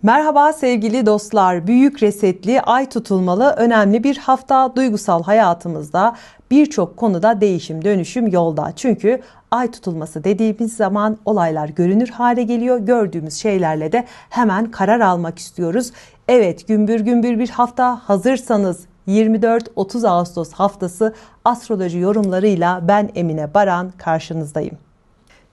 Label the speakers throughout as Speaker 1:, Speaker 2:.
Speaker 1: Merhaba sevgili dostlar. Büyük resetli, ay tutulmalı önemli bir hafta. Duygusal hayatımızda birçok konuda değişim, dönüşüm yolda. Çünkü ay tutulması dediğimiz zaman olaylar görünür hale geliyor. Gördüğümüz şeylerle de hemen karar almak istiyoruz. Evet, gümbür gümbür bir hafta. Hazırsanız 24-30 Ağustos haftası astroloji yorumlarıyla ben Emine Baran karşınızdayım.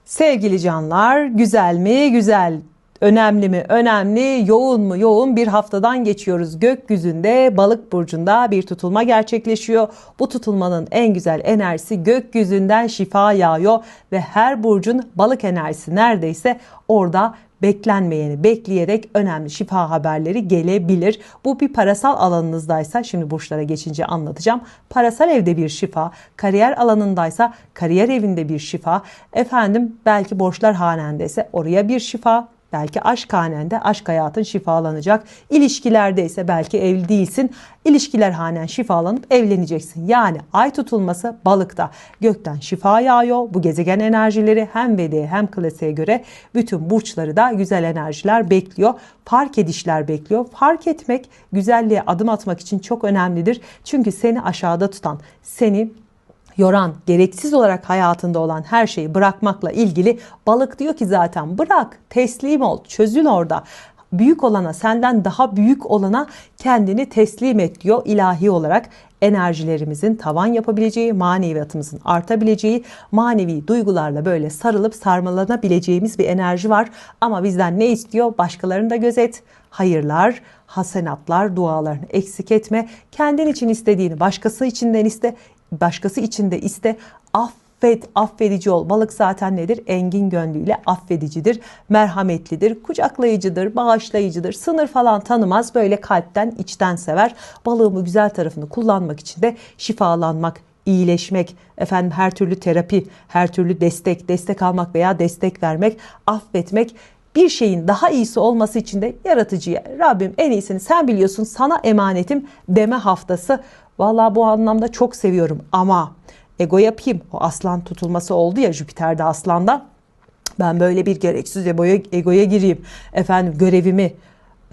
Speaker 1: Sevgili canlar, güzel mi? Güzel. Önemli mi? Önemli. Yoğun mu? Yoğun bir haftadan geçiyoruz. Gökyüzünde Balık burcunda bir tutulma gerçekleşiyor. Bu tutulmanın en güzel enerjisi gökyüzünden şifa yağıyor ve her burcun balık enerjisi neredeyse orada beklenmeyeni bekleyerek önemli şifa haberleri gelebilir. Bu bir parasal alanınızdaysa, şimdi burçlara geçince anlatacağım. Parasal evde bir şifa, kariyer alanındaysa kariyer evinde bir şifa, belki borçlar hanendeyse oraya bir şifa. Belki aşk hanende aşk hayatın şifalanacak. İlişkilerde ise belki evli değilsin. İlişkiler hanen şifalanıp evleneceksin. Yani ay tutulması balıkta. Gökten şifa yağıyor. Bu gezegen enerjileri hem Veda'ya hem klasiğe göre bütün burçları da güzel enerjiler bekliyor. Fark edişler bekliyor. Fark etmek güzelliğe adım atmak için çok önemlidir. Çünkü seni aşağıda tutan, seni yoran, gereksiz olarak hayatında olan her şeyi bırakmakla ilgili balık diyor ki zaten bırak, teslim ol, çözül orada. Büyük olana, senden daha büyük olana kendini teslim et diyor ilahi olarak. Enerjilerimizin tavan yapabileceği, maneviyatımızın artabileceği, manevi duygularla böyle sarılıp sarmalanabileceğimiz bir enerji var. Ama bizden ne istiyor? Başkalarını da gözet, hayırlar, hasenatlar, dualarını eksik etme. Kendin için istediğini başkası içinden iste. Başkası için de iste, affet, affedici ol. Balık zaten nedir? Engin gönlüyle affedicidir, merhametlidir, kucaklayıcıdır, bağışlayıcıdır. Sınır falan tanımaz, böyle kalpten, içten sever. Balığın güzel tarafını kullanmak için de şifalanmak, iyileşmek, her türlü terapi, her türlü destek almak veya destek vermek, affetmek. Bir şeyin daha iyisi olması için de yaratıcıya, Rabbim en iyisini sen biliyorsun, sana emanetim deme haftası. Vallahi bu anlamda çok seviyorum ama ego yapayım. O aslan tutulması oldu ya, Jüpiter'de aslanda. Ben böyle bir gereksiz egoya gireyim. Görevimi,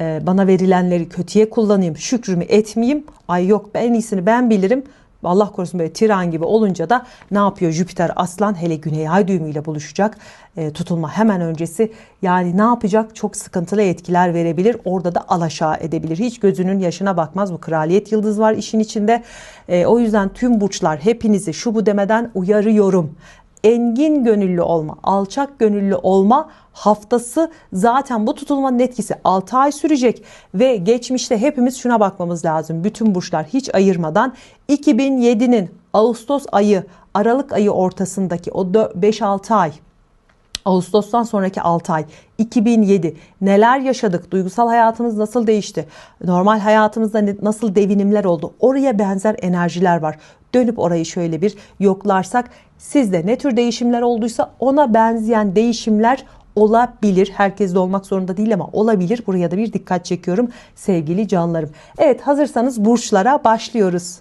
Speaker 1: bana verilenleri kötüye kullanayım. Şükrümü etmeyeyim. Ay yok, en iyisini ben bilirim. Allah korusun, böyle tiran gibi olunca da ne yapıyor Jüpiter aslan, hele güney ay düğümüyle buluşacak tutulma hemen öncesi, yani ne yapacak, çok sıkıntılı etkiler verebilir, orada da alaşağı edebilir, hiç gözünün yaşına bakmaz. Bu kraliyet yıldız var işin içinde. O yüzden tüm burçlar, hepinizi şu bu demeden uyarıyorum. Engin gönüllü olma, alçak gönüllü olma haftası. Zaten bu tutulmanın etkisi 6 ay sürecek ve geçmişte hepimiz şuna bakmamız lazım. Bütün burçlar hiç ayırmadan 2007'nin Ağustos ayı, Aralık ayı ortasındaki o 5-6 ay, Ağustos'tan sonraki 6 ay, 2007 neler yaşadık? Duygusal hayatımız nasıl değişti? Normal hayatımızda nasıl devinimler oldu? Oraya benzer enerjiler var. Dönüp orayı şöyle bir yoklarsak, sizde ne tür değişimler olduysa ona benzeyen değişimler olabilir. Herkes de olmak zorunda değil ama olabilir. Buraya da bir dikkat çekiyorum sevgili canlarım. Evet, hazırsanız burçlara başlıyoruz.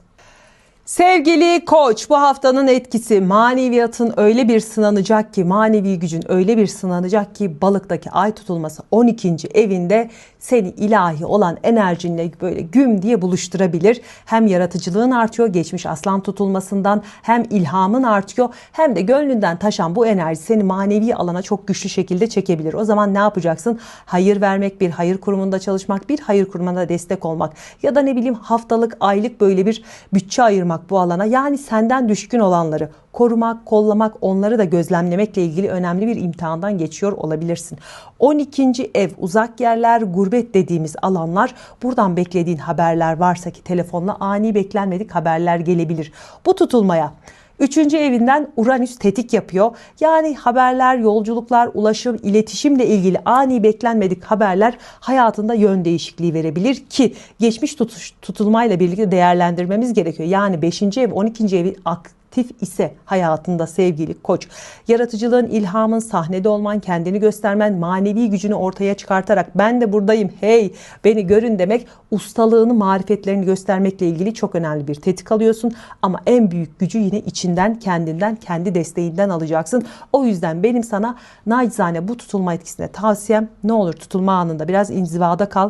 Speaker 1: Sevgili Koç, bu haftanın etkisi, maneviyatın öyle bir sınanacak ki, manevi gücün öyle bir sınanacak ki, balıktaki ay tutulması 12. evinde seni ilahi olan enerjinle böyle güm diye buluşturabilir. Hem yaratıcılığın artıyor geçmiş aslan tutulmasından, hem ilhamın artıyor, hem de gönlünden taşan bu enerji seni manevi alana çok güçlü şekilde çekebilir. O zaman ne yapacaksın? Hayır vermek, bir hayır kurumunda çalışmak, bir hayır kurumuna destek olmak ya da haftalık, aylık böyle bir bütçe ayırmak bu alana. Yani senden düşkün olanları korumak, kollamak, onları da gözlemlemekle ilgili önemli bir imtihandan geçiyor olabilirsin. 12. ev, uzak yerler, gurbet dediğimiz alanlar. Buradan beklediğin haberler varsa ki telefonla ani beklenmedik haberler gelebilir. Bu tutulmaya 3. evinden Uranüs tetik yapıyor. Yani haberler, yolculuklar, ulaşım, iletişimle ilgili ani beklenmedik haberler hayatında yön değişikliği verebilir ki geçmiş tutulmayla birlikte değerlendirmemiz gerekiyor. Yani 5. ev, 12. evi aktif ise hayatında sevgili Koç, yaratıcılığın, ilhamın, sahnede olman, kendini göstermen, manevi gücünü ortaya çıkartarak ben de buradayım, hey beni görün demek, ustalığını, marifetlerini göstermekle ilgili çok önemli bir tetik alıyorsun. Ama en büyük gücü yine içinden, kendinden, kendi desteğinden alacaksın. O yüzden benim sana nacizane bu tutulma etkisine tavsiyem, ne olur tutulma anında biraz inzivada kal.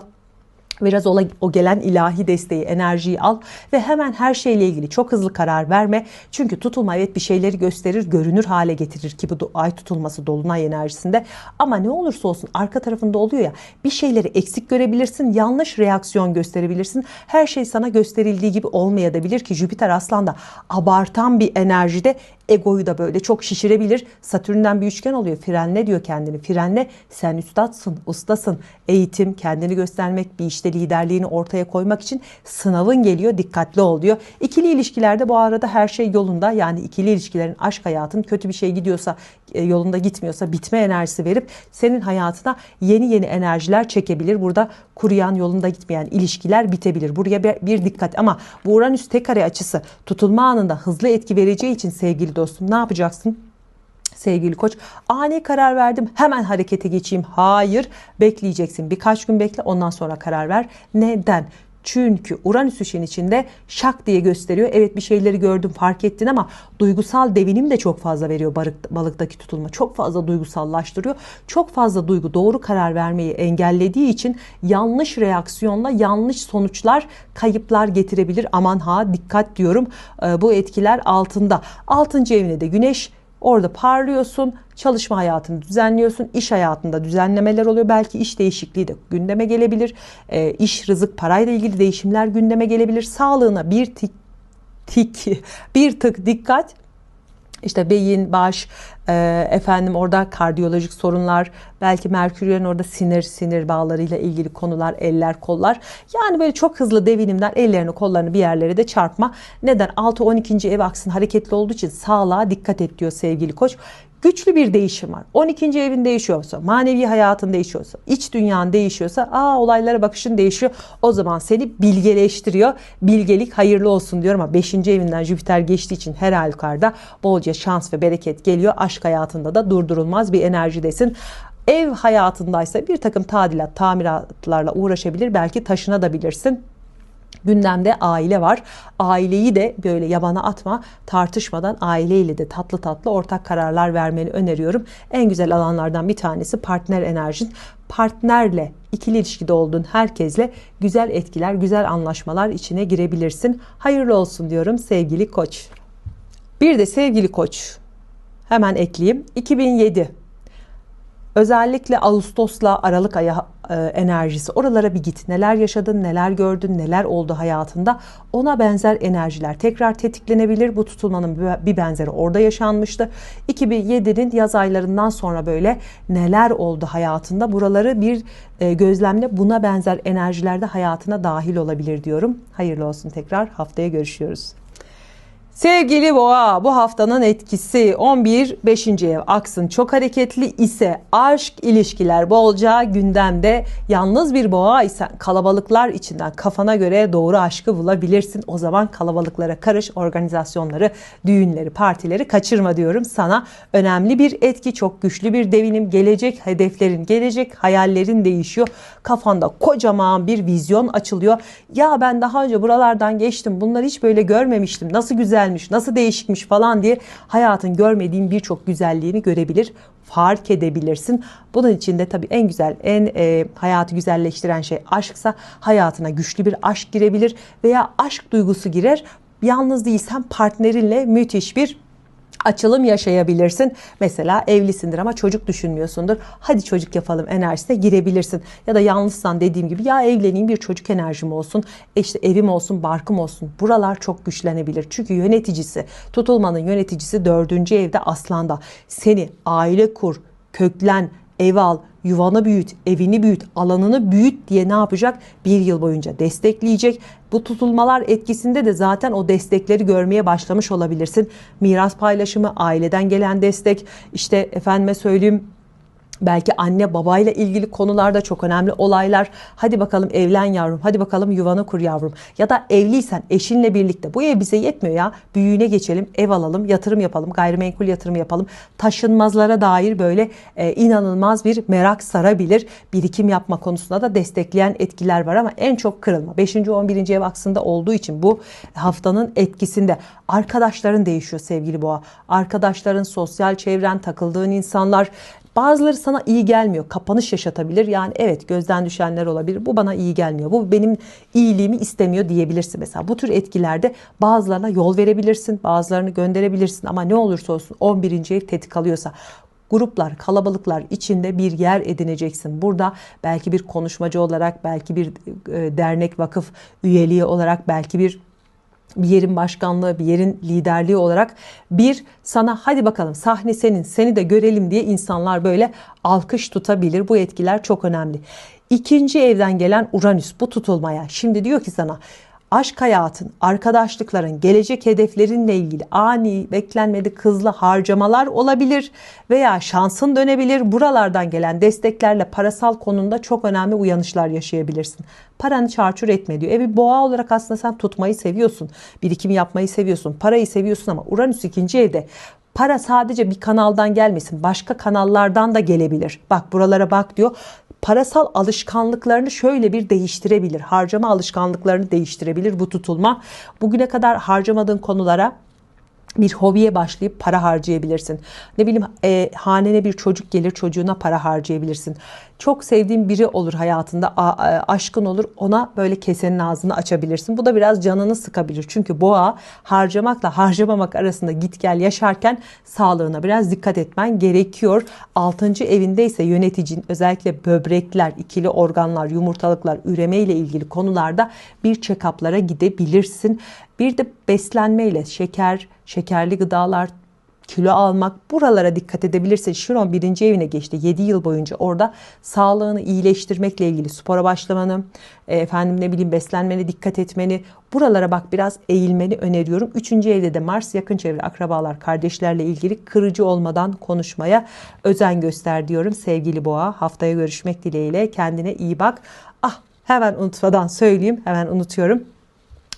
Speaker 1: Biraz o gelen ilahi desteği, enerjiyi al ve hemen her şeyle ilgili çok hızlı karar verme. Çünkü tutulma evet bir şeyleri gösterir, görünür hale getirir ki bu ay tutulması dolunay enerjisinde. Ama ne olursa olsun arka tarafında oluyor ya, bir şeyleri eksik görebilirsin, yanlış reaksiyon gösterebilirsin. Her şey sana gösterildiği gibi olmayabilir ki Jüpiter Aslan'da abartan bir enerjide egoyu da böyle çok şişirebilir. Satürn'den bir üçgen oluyor. Frenle diyor kendini. Frenle, sen üstadsın, ustasın. Eğitim, kendini göstermek, bir işte liderliğini ortaya koymak için sınavın geliyor. Dikkatli ol diyor. İkili ilişkilerde bu arada her şey yolunda. Yani ikili ilişkilerin, aşk hayatın kötü bir şey gidiyorsa, yolunda gitmiyorsa bitme enerjisi verip senin hayatına yeni yeni enerjiler çekebilir. Burada kuruyan, yolunda gitmeyen ilişkiler bitebilir. Buraya bir dikkat. Ama bu Uranüs tek kare açısı tutulma anında hızlı etki vereceği için sevgili dostum ne yapacaksın? Sevgili Koç, ani karar verdim, hemen harekete geçeyim. Hayır, bekleyeceksin. Birkaç gün bekle, ondan sonra karar ver. Neden? Çünkü Uranüs işin içinde şak diye gösteriyor. Evet bir şeyleri gördün, fark ettin ama duygusal devinim de çok fazla veriyor balıktaki tutulma. Çok fazla duygusallaştırıyor. Çok fazla duygu doğru karar vermeyi engellediği için yanlış reaksiyonla yanlış sonuçlar, kayıplar getirebilir. Aman ha, dikkat diyorum, bu etkiler altında. 6. evine de Güneş. Orada parlıyorsun, çalışma hayatını düzenliyorsun, iş hayatında düzenlemeler oluyor. Belki iş değişikliği de gündeme gelebilir. İş, rızık, parayla ilgili değişimler gündeme gelebilir. Sağlığına bir tık dikkat. İşte beyin, baş, orada kardiyolojik sorunlar, belki Merkür'ün orada sinir bağlarıyla ilgili konular, eller, kollar. Yani böyle çok hızlı devinimler, ellerini, kollarını bir yerlere de çarpma. Neden? 6-12. ev aksın hareketli olduğu için sağlığa dikkat et diyor sevgili Koç. Güçlü bir değişim var. 12. evin değişiyorsa, manevi hayatın değişiyorsa, iç dünyan değişiyorsa, olaylara bakışın değişiyor. O zaman seni bilgeleştiriyor. Bilgelik hayırlı olsun diyorum ama 5. evinden Jüpiter geçtiği için her halükarda bolca şans ve bereket geliyor. Aşk hayatında da durdurulmaz bir enerjidesin. Ev hayatındaysa bir takım tadilat, tamiratlarla uğraşabilir. Belki taşınabilirsin. Gündemde aile var. Aileyi de böyle yabana atma, tartışmadan aileyle de tatlı tatlı ortak kararlar vermeni öneriyorum. En güzel alanlardan bir tanesi partner enerjin. Partnerle, ikili ilişkide olduğun herkesle güzel etkiler, güzel anlaşmalar içine girebilirsin. Hayırlı olsun diyorum sevgili Koç. Bir de sevgili Koç, hemen ekleyeyim. 2007. Özellikle Ağustos'la Aralık ayı enerjisi. Oralara bir git. Neler yaşadın, neler gördün, neler oldu hayatında. Ona benzer enerjiler tekrar tetiklenebilir. Bu tutulmanın bir benzeri orada yaşanmıştı. 2007'nin yaz aylarından sonra böyle neler oldu hayatında. Buraları bir gözlemle, buna benzer enerjiler de hayatına dahil olabilir diyorum. Hayırlı olsun tekrar. Haftaya görüşüyoruz. Sevgili Boğa, bu haftanın etkisi 11-5. ev aksın çok hareketli ise aşk, ilişkiler bolca gündemde. Yalnız bir Boğa ise kalabalıklar içinden kafana göre doğru aşkı bulabilirsin. O zaman kalabalıklara karış, organizasyonları, düğünleri, partileri kaçırma diyorum sana. Önemli bir etki, çok güçlü bir devinim, gelecek hedeflerin, gelecek hayallerin değişiyor. Kafanda kocaman bir vizyon açılıyor. Ya ben daha önce buralardan geçtim, bunları hiç böyle görmemiştim, nasıl güzel, nasıl değişikmiş falan diye hayatın görmediğin birçok güzelliğini görebilir, fark edebilirsin. Bunun için de tabii en güzel, hayatı güzelleştiren şey aşksa hayatına güçlü bir aşk girebilir veya aşk duygusu girer. Yalnız değilsen partnerinle müthiş bir açılım yaşayabilirsin. Mesela evlisindir ama çocuk düşünmüyorsundur. Hadi çocuk yapalım enerjisine girebilirsin. Ya da yalnızsan dediğim gibi ya evleneyim, bir çocuk enerjim olsun. İşte evim olsun, barkım olsun. Buralar çok güçlenebilir. Çünkü yöneticisi, tutulmanın yöneticisi 4. evde Aslan'da. Seni aile kur, köklen, ev al, yuvanı büyüt, evini büyüt, alanını büyüt diye ne yapacak? Bir yıl boyunca destekleyecek. Bu tutulmalar etkisinde de zaten o destekleri görmeye başlamış olabilirsin. Miras paylaşımı, aileden gelen destek, işte efendime söyleyeyim, Belki anne babayla ilgili konularda çok önemli olaylar. Hadi bakalım evlen yavrum, hadi bakalım yuvanı kur yavrum. Ya da evliysen eşinle birlikte bu ev bize yetmiyor ya. Büyüğüne geçelim, ev alalım, yatırım yapalım, gayrimenkul yatırım yapalım. Taşınmazlara dair böyle inanılmaz bir merak sarabilir. Birikim yapma konusunda da destekleyen etkiler var ama en çok kırılma. 5. 11. ev aksında olduğu için bu haftanın etkisinde arkadaşların değişiyor sevgili boğa. Arkadaşların, sosyal çevren, takıldığın insanlar, bazıları sana iyi gelmiyor. Kapanış yaşatabilir. Yani evet, gözden düşenler olabilir. Bu bana iyi gelmiyor. Bu benim iyiliğimi istemiyor diyebilirsin mesela. Bu tür etkilerde bazılarına yol verebilirsin. Bazılarını gönderebilirsin. Ama ne olursa olsun 11. ev tetik alıyorsa, gruplar, kalabalıklar içinde bir yer edineceksin. Burada belki bir konuşmacı olarak, belki bir dernek, vakıf üyeliği olarak, belki bir yerin başkanlığı, bir yerin liderliği olarak bir sana hadi bakalım sahne senin, seni de görelim diye insanlar böyle alkış tutabilir. Bu etkiler çok önemli. 2. evden gelen Uranüs bu tutulmaya şimdi diyor ki sana aşk hayatın, arkadaşlıkların, gelecek hedeflerinle ilgili ani, beklenmedik hızlı harcamalar olabilir veya şansın dönebilir. Buralardan gelen desteklerle parasal konunda çok önemli uyanışlar yaşayabilirsin. Paranı çarçur etme diyor. Bir boğa olarak aslında sen tutmayı seviyorsun. Birikim yapmayı seviyorsun. Parayı seviyorsun ama Uranüs 2. evde. Para sadece bir kanaldan gelmesin. Başka kanallardan da gelebilir. Bak buralara bak diyor. Parasal alışkanlıklarını şöyle bir değiştirebilir. Harcama alışkanlıklarını değiştirebilir bu tutulma. Bugüne kadar harcamadığın konulara bir hobiye başlayıp para harcayabilirsin. Ne bileyim hanene bir çocuk gelir, çocuğuna para harcayabilirsin. Çok sevdiğin biri olur hayatında, aşkın olur, ona böyle kesenin ağzını açabilirsin. Bu da biraz canını sıkabilir. Çünkü boğa harcamakla harcamamak arasında git gel yaşarken sağlığına biraz dikkat etmen gerekiyor. 6. evindeyse yöneticin, özellikle böbrekler, ikili organlar, yumurtalıklar, üreme ile ilgili konularda bir check-up'lara gidebilirsin. Bir de beslenmeyle şeker, şekerli gıdalar, kilo almak, buralara dikkat edebilirsin. Şiron 1. evine geçti. 7 yıl boyunca orada sağlığını iyileştirmekle ilgili spora başlamanı, beslenmene dikkat etmeni, buralara bak biraz eğilmeni öneriyorum. 3. evde de Mars, yakın çevre, akrabalar, kardeşlerle ilgili kırıcı olmadan konuşmaya özen göster diyorum. Sevgili boğa, haftaya görüşmek dileğiyle, kendine iyi bak. Hemen unutmadan söyleyeyim, hemen unutuyorum.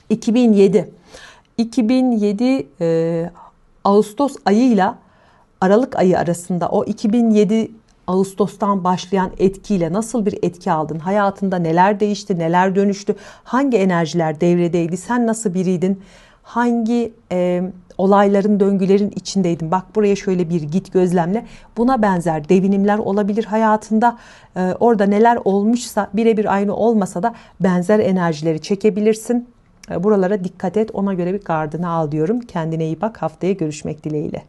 Speaker 1: 2007 Ağustos ayıyla Aralık ayı arasında o 2007 Ağustos'tan başlayan etkiyle nasıl bir etki aldın? Hayatında neler değişti, neler dönüştü? Hangi enerjiler devredeydi? Sen nasıl biriydin? Hangi olayların, döngülerin içindeydin? Bak buraya şöyle bir git gözlemle. Buna benzer devinimler olabilir hayatında. Orada neler olmuşsa birebir aynı olmasa da benzer enerjileri çekebilirsin. Buralara dikkat et, ona göre bir gardını al diyorum. Kendine iyi bak, haftaya görüşmek dileğiyle.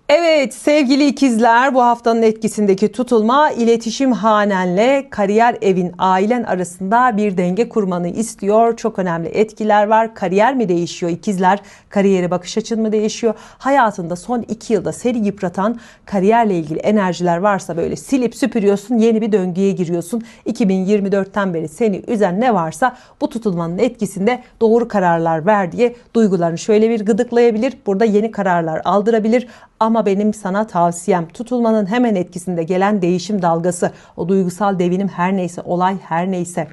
Speaker 1: Evet sevgili ikizler, bu haftanın etkisindeki tutulma iletişim hanenle kariyer evin, ailen arasında bir denge kurmanı istiyor. Çok önemli etkiler var. Kariyer mi değişiyor ikizler? Kariyere bakış açın mı değişiyor? Hayatında son 2 yılda seni yıpratan kariyerle ilgili enerjiler varsa böyle silip süpürüyorsun, yeni bir döngüye giriyorsun. 2024'ten beri seni üzen ne varsa bu tutulmanın etkisinde doğru kararlar ver diye duygularını şöyle bir gıdıklayabilir. Burada yeni kararlar aldırabilir. Ama benim sana tavsiyem, tutulmanın hemen etkisinde gelen değişim dalgası, o duygusal devinim her neyse, olay her neyse,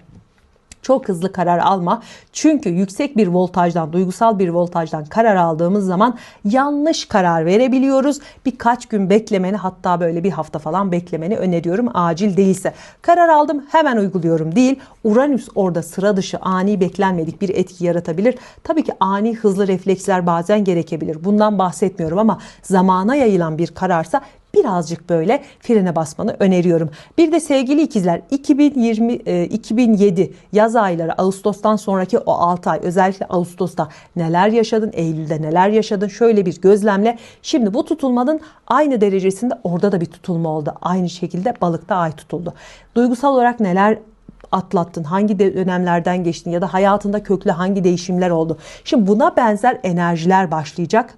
Speaker 1: çok hızlı karar alma. Çünkü yüksek bir voltajdan, duygusal bir voltajdan karar aldığımız zaman yanlış karar verebiliyoruz. Birkaç gün beklemeni, hatta böyle bir hafta falan beklemeni öneriyorum acil değilse. Karar aldım hemen uyguluyorum değil. Uranüs orada sıra dışı, ani, beklenmedik bir etki yaratabilir. Tabii ki ani hızlı refleksler bazen gerekebilir. Bundan bahsetmiyorum ama zamana yayılan bir kararsa birazcık böyle frene basmanı öneriyorum. Bir de sevgili ikizler, 2007 yaz ayları, Ağustos'tan sonraki o 6 ay, özellikle Ağustos'ta neler yaşadın, Eylül'de neler yaşadın, şöyle bir gözlemle. Şimdi bu tutulmanın aynı derecesinde orada da bir tutulma oldu. Aynı şekilde balıkta ay tutuldu. Duygusal olarak neler atlattın, hangi dönemlerden geçtin ya da hayatında köklü hangi değişimler oldu? Şimdi buna benzer enerjiler başlayacak.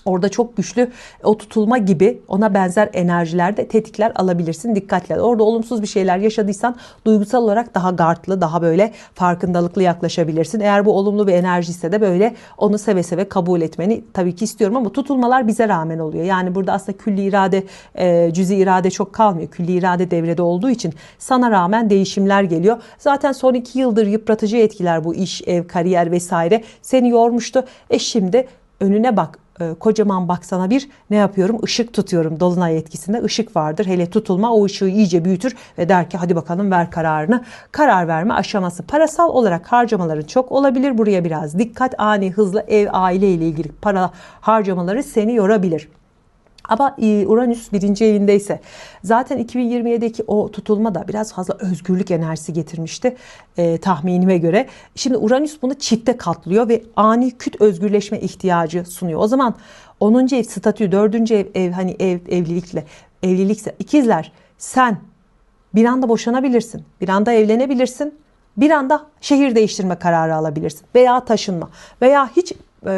Speaker 1: Orada çok güçlü o tutulma gibi ona benzer enerjilerde tetikler alabilirsin. Dikkatli. Orada olumsuz bir şeyler yaşadıysan duygusal olarak daha gardlı, daha böyle farkındalıklı yaklaşabilirsin. Eğer bu olumlu bir enerji ise de böyle onu seve seve kabul etmeni tabii ki istiyorum ama tutulmalar bize rağmen oluyor. Yani burada aslında külli irade, cüzi irade çok kalmıyor. Külli irade devrede olduğu için sana rağmen değişimler geliyor. Zaten son 2 yıldır yıpratıcı etkiler bu iş, ev, kariyer vesaire seni yormuştu. Şimdi önüne bak. Kocaman baksana bir ne yapıyorum? Işık tutuyorum. Dolunay etkisinde ışık vardır. Hele tutulma o ışığı iyice büyütür ve der ki hadi bakalım ver kararını. Karar verme aşaması. Parasal olarak harcamaların çok olabilir. Buraya biraz dikkat. Ani, hızlı ev, aile ile ilgili para harcamaları seni yorabilir. Ama Uranüs 1. evindeyse zaten 2027'deki o tutulma da biraz fazla özgürlük enerjisi getirmişti tahminime göre. Şimdi Uranüs bunu çifte katlıyor ve ani küt özgürleşme ihtiyacı sunuyor. O zaman 10. ev statü, 4. ev hani evlilikse ikizler sen bir anda boşanabilirsin, bir anda evlenebilirsin, bir anda şehir değiştirme kararı alabilirsin veya taşınma veya hiç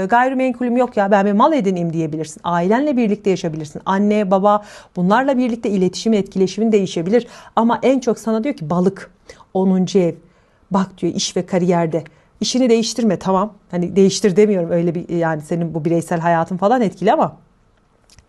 Speaker 1: gayrimenkulüm yok ya ben bir mal edineyim diyebilirsin. Ailenle birlikte yaşayabilirsin. Anne, baba bunlarla birlikte etkileşimin değişebilir. Ama en çok sana diyor ki balık 10. ev. Bak diyor iş ve kariyerde. İşini değiştirme tamam. Hani değiştir demiyorum öyle bir yani senin bu bireysel hayatın falan etkili ama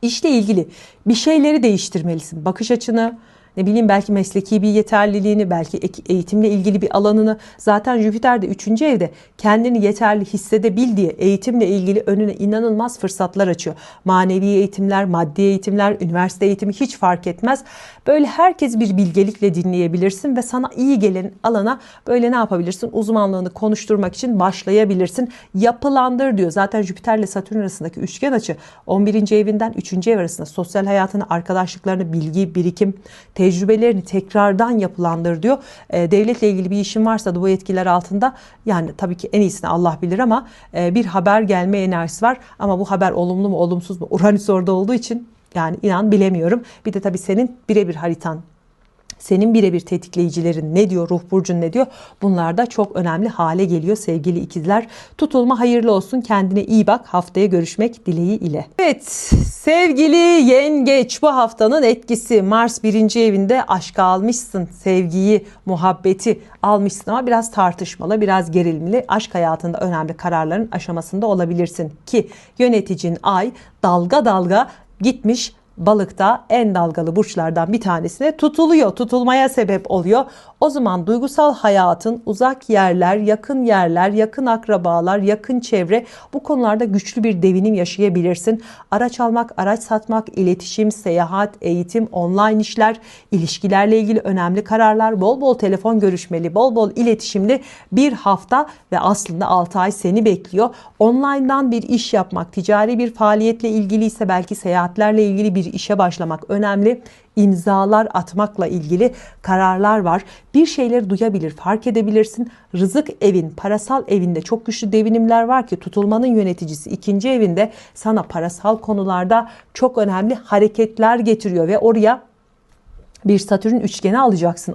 Speaker 1: işle ilgili bir şeyleri değiştirmelisin. Bakış açını, ne bileyim belki mesleki bir yeterliliğini, belki eğitimle ilgili bir alanını. Zaten Jüpiter de 3. evde kendini yeterli hissedebil diye eğitimle ilgili önüne inanılmaz fırsatlar açıyor. Manevi eğitimler, maddi eğitimler, üniversite eğitimi hiç fark etmez. Böyle herkes bir bilgelikle dinleyebilirsin ve sana iyi gelen alana böyle ne yapabilirsin? Uzmanlığını konuşturmak için başlayabilirsin. Yapılandır diyor. Zaten Jüpiter ile Satürn arasındaki üçgen açı 11. evinden 3. ev arasında sosyal hayatını, arkadaşlıklarını, bilgi, birikim, tecrübelerini tekrardan yapılandır diyor. Devletle ilgili bir işin varsa da bu etkiler altında yani tabii ki en iyisini Allah bilir ama bir haber gelme enerjisi var. Ama bu haber olumlu mu olumsuz mu? Uranüs orada olduğu için yani inan bilemiyorum. Bir de tabii senin birebir haritan, senin birebir tetikleyicilerin ne diyor, ruh burcun ne diyor? Bunlar da çok önemli hale geliyor sevgili ikizler. Tutulma hayırlı olsun. Kendine iyi bak. Haftaya görüşmek dileği ile. Evet sevgili yengeç bu haftanın etkisi Mars 1. evinde aşkı almışsın. Sevgiyi, muhabbeti almışsın ama biraz tartışmalı, biraz gerilimli. Aşk hayatında önemli kararların aşamasında olabilirsin. Ki yöneticin ay dalga dalga gitmiş Balıkta en dalgalı burçlardan bir tanesine tutuluyor, tutulmaya sebep oluyor. O zaman duygusal hayatın uzak yerler, yakın akrabalar, yakın çevre bu konularda güçlü bir devinim yaşayabilirsin. Araç almak, araç satmak, iletişim, seyahat, eğitim, online işler, ilişkilerle ilgili önemli kararlar, bol bol telefon görüşmeli, bol bol iletişimli bir hafta ve aslında 6 ay seni bekliyor. Online'dan bir iş yapmak, ticari bir faaliyetle ilgili ise belki seyahatlerle ilgili bir işe başlamak önemli. İmzalar atmakla ilgili kararlar var. Bir şeyleri duyabilir, fark edebilirsin. Rızık evin, parasal evinde çok güçlü devinimler var ki tutulmanın yöneticisi 2. evinde sana parasal konularda çok önemli hareketler getiriyor ve oraya bir Satürn üçgeni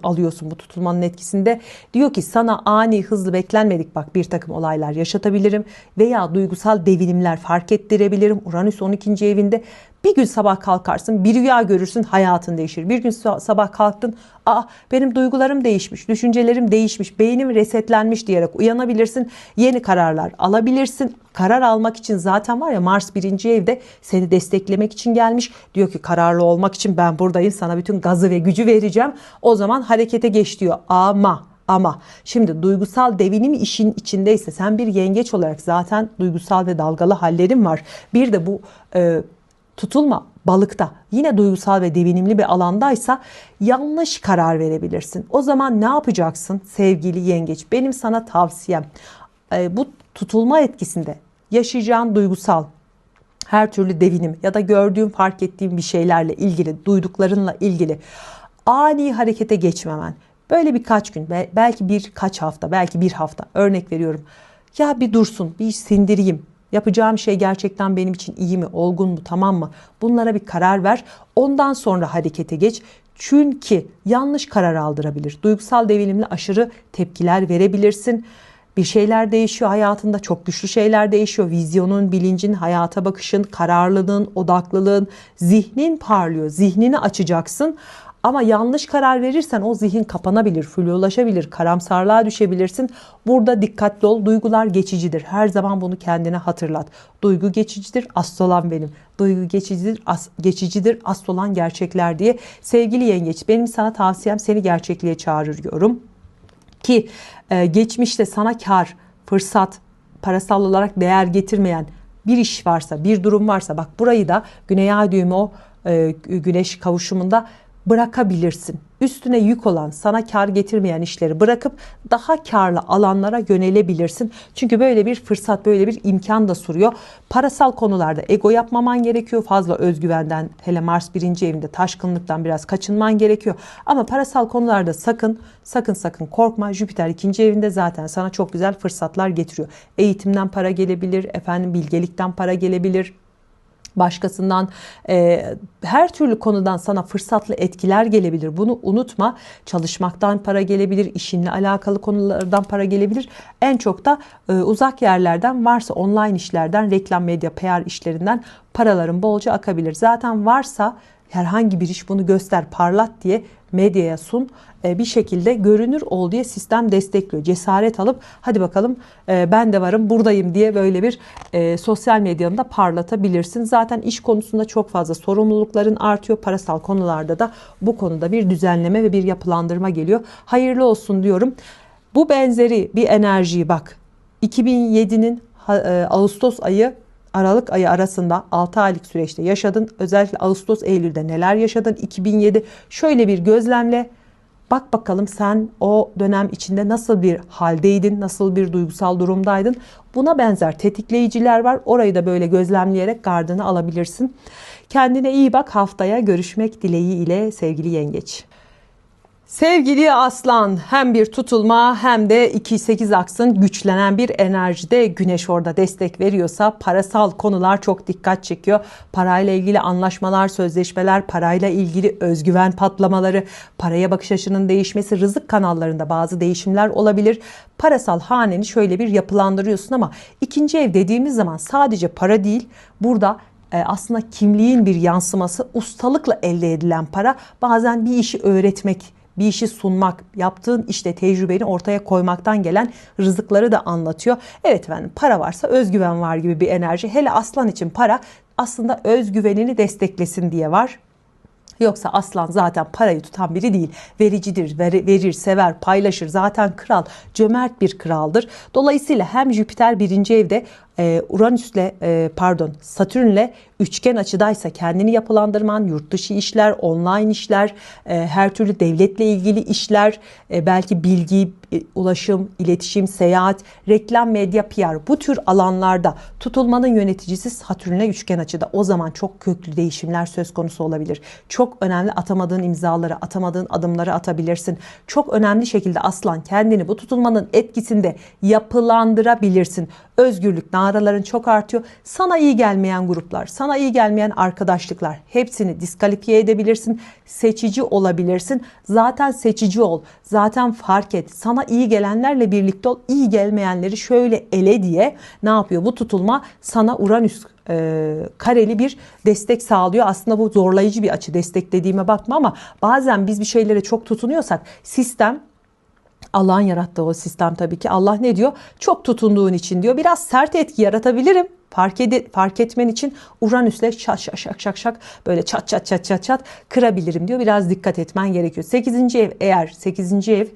Speaker 1: alıyorsun bu tutulmanın etkisinde. Diyor ki sana ani, hızlı, beklenmedik bak bir takım olaylar yaşatabilirim veya duygusal devinimler fark ettirebilirim. Uranüs 12. evinde bir gün sabah kalkarsın, bir rüya görürsün, hayatın değişir. Bir gün sabah kalktın, benim duygularım değişmiş, düşüncelerim değişmiş, beynim resetlenmiş diyerek uyanabilirsin. Yeni kararlar alabilirsin. Karar almak için zaten var ya Mars 1. evde seni desteklemek için gelmiş. Diyor ki kararlı olmak için ben buradayım, sana bütün gazı ve gücü vereceğim. O zaman harekete geç diyor. Ama şimdi duygusal devinim işin içindeyse sen bir yengeç olarak zaten duygusal ve dalgalı hallerin var. Bir de bu tutulma balıkta yine duygusal ve devinimli bir alandaysa yanlış karar verebilirsin. O zaman ne yapacaksın sevgili yengeç? Benim sana tavsiyem bu tutulma etkisinde yaşayacağın duygusal her türlü devinim ya da gördüğün fark ettiğin bir şeylerle ilgili duyduklarınla ilgili ani harekete geçmemen. Böyle birkaç gün belki birkaç hafta belki bir hafta örnek veriyorum. Ya bir dursun bir sindireyim. Yapacağım şey gerçekten benim için iyi mi, olgun mu, tamam mı? Bunlara bir karar ver. Ondan sonra harekete geç. Çünkü yanlış karar aldırabilir. Duygusal devinimle aşırı tepkiler verebilirsin. Bir şeyler değişiyor hayatında, çok güçlü şeyler değişiyor. Vizyonun, bilincin, hayata bakışın, kararlılığın, odaklılığın, zihnin parlıyor. Zihnini açacaksın. Ama yanlış karar verirsen o zihin kapanabilir, flulaşabilir, karamsarlığa düşebilirsin. Burada dikkatli ol. Duygular geçicidir. Her zaman bunu kendine hatırlat. Duygu geçicidir, asıl olan benim. Duygu geçicidir, asıl olan gerçekler diye. Sevgili yengeç, benim sana tavsiyem, seni gerçekliğe çağırıyorum. Ki geçmişte sana kar, fırsat, parasal olarak değer getirmeyen bir iş varsa, bir durum varsa, bak burayı da Güney Ay düğümü o güneş kavuşumunda bırakabilirsin. Üstüne yük olan, sana kar getirmeyen işleri bırakıp daha karlı alanlara yönelebilirsin. Çünkü böyle bir fırsat, böyle bir imkan da sunuyor. Parasal konularda ego yapmaman gerekiyor. Fazla özgüvenden, hele Mars 1. evinde taşkınlıktan biraz kaçınman gerekiyor. Ama parasal konularda sakın korkma. Jüpiter 2. evinde zaten sana çok güzel fırsatlar getiriyor. Eğitimden para gelebilir, bilgelikten para gelebilir. Başkasından her türlü konudan sana fırsatlı etkiler gelebilir. Bunu unutma. Çalışmaktan para gelebilir, işinle alakalı konulardan para gelebilir. En çok da uzak yerlerden, varsa online işlerden, reklam, medya, PR işlerinden paraların bolca akabilir. Zaten varsa herhangi bir iş, bunu göster, parlat diye medyaya sun, bir şekilde görünür ol diye sistem destekliyor. Cesaret alıp hadi bakalım ben de varım, buradayım diye böyle bir sosyal medyanda parlatabilirsin. Zaten iş konusunda çok fazla sorumlulukların artıyor. Parasal konularda da bu konuda bir düzenleme ve bir yapılandırma geliyor. Hayırlı olsun diyorum. Bu benzeri bir enerjiyi bak 2007'nin Ağustos ayı Aralık ayı arasında 6 aylık süreçte yaşadın. Özellikle Ağustos-Eylül'de neler yaşadın? 2007 şöyle bir gözlemle. Bak bakalım sen o dönem içinde nasıl bir haldeydin? Nasıl bir duygusal durumdaydın? Buna benzer tetikleyiciler var. Orayı da böyle gözlemleyerek gardını alabilirsin. Kendine iyi bak. Haftaya görüşmek dileğiyle sevgili yengeç. Sevgili Aslan, hem bir tutulma hem de 2-8 aksın güçlenen bir enerjide, güneş orada destek veriyorsa parasal konular çok dikkat çekiyor. Parayla ilgili anlaşmalar, sözleşmeler, parayla ilgili özgüven patlamaları, paraya bakış açının değişmesi, rızık kanallarında bazı değişimler olabilir. Parasal haneni şöyle bir yapılandırıyorsun ama ikinci ev dediğimiz zaman sadece para değil, burada aslında kimliğin bir yansıması, ustalıkla elde edilen para, bazen bir işi öğretmek, bir işi sunmak, yaptığın işte tecrübeni ortaya koymaktan gelen rızıkları da anlatıyor. Evet efendim, para varsa özgüven var gibi bir enerji. Hele Aslan için para aslında özgüvenini desteklesin diye var. Yoksa Aslan zaten parayı tutan biri değil. Vericidir, verir, sever, paylaşır. Zaten kral, cömert bir kraldır. Dolayısıyla hem Jüpiter 1. evde Satürn'le üçgen açıdaysa kendini yapılandırman, yurt dışı işler, online işler, her türlü devletle ilgili işler, belki bilgi, ulaşım, iletişim, seyahat, reklam, medya, PR, bu tür alanlarda tutulmanın yöneticisi Satürn'le üçgen açıda. O zaman çok köklü değişimler söz konusu olabilir. Çok önemli atamadığın imzaları, atamadığın adımları atabilirsin. Çok önemli şekilde Aslan kendini bu tutulmanın etkisinde yapılandırabilirsin. Özgürlük naraların çok artıyor. Sana iyi gelmeyen gruplar, sana iyi gelmeyen arkadaşlıklar, hepsini diskalifiye edebilirsin. Seçici olabilirsin. Zaten seçici ol. Zaten fark et. Sana iyi gelenlerle birlikte ol. İyi gelmeyenleri şöyle ele diye ne yapıyor? Bu tutulma sana Uranüs kareli bir destek sağlıyor. Aslında bu zorlayıcı bir açı, destek dediğime bakma, ama bazen biz bir şeylere çok tutunuyorsak sistem, Allah'ın yarattığı o sistem tabii ki, Allah ne diyor? Çok tutunduğun için diyor, biraz sert etki yaratabilirim. Fark etmen için Uranüs'le şak böyle çat kırabilirim diyor. Biraz dikkat etmen gerekiyor. 8. ev, eğer 8. ev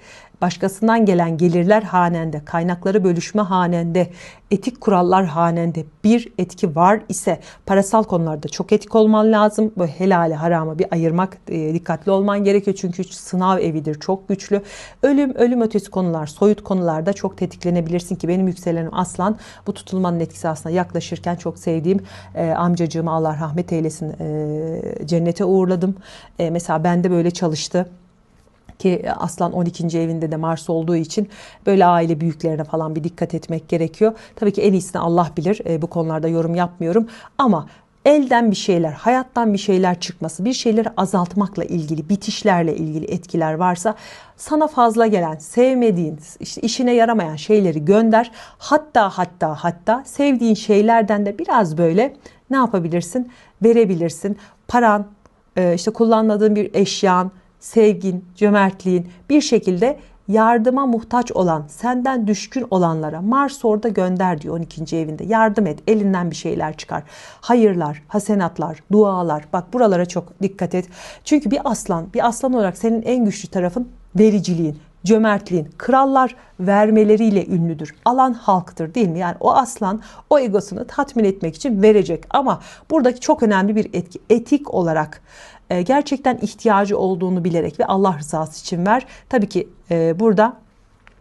Speaker 1: başkasından gelen gelirler hanende, kaynakları bölüşme hanende, etik kurallar hanende bir etki var ise parasal konularda çok etik olman lazım. Böyle helali harama bir ayırmak, dikkatli olman gerekiyor. Çünkü sınav evidir, çok güçlü. Ölüm ötesi konular, soyut konularda çok tetiklenebilirsin ki benim yükselenim Aslan. Bu tutulmanın etkisi aslında yaklaşırken çok sevdiğim amcacığımı Allah rahmet eylesin, cennete uğurladım. Mesela bende böyle çalıştı. Ki Aslan 12. evinde de Mars olduğu için böyle aile büyüklerine falan bir dikkat etmek gerekiyor. Tabii ki en iyisini Allah bilir. Bu konularda yorum yapmıyorum. Ama elden bir şeyler, hayattan bir şeyler çıkması, bir şeyleri azaltmakla ilgili, bitişlerle ilgili etkiler varsa sana fazla gelen, sevmediğin, işte işine yaramayan şeyleri gönder. Hatta sevdiğin şeylerden de biraz böyle ne yapabilirsin? Verebilirsin. Paran, işte kullanmadığın bir eşyan, sevgin, cömertliğin bir şekilde yardıma muhtaç olan, senden düşkün olanlara Mars orada gönder diyor 12. evinde. Yardım et, elinden bir şeyler çıkar. Hayırlar, hasenatlar, dualar. Bak buralara çok dikkat et. Çünkü bir aslan olarak senin en güçlü tarafın vericiliğin, cömertliğin. Krallar vermeleriyle ünlüdür. Alan halktır değil mi? Yani o aslan o egosunu tatmin etmek için verecek. Ama buradaki çok önemli bir etki. Etik olarak gerçekten ihtiyacı olduğunu bilerek ve Allah rızası için ver. Tabii ki burada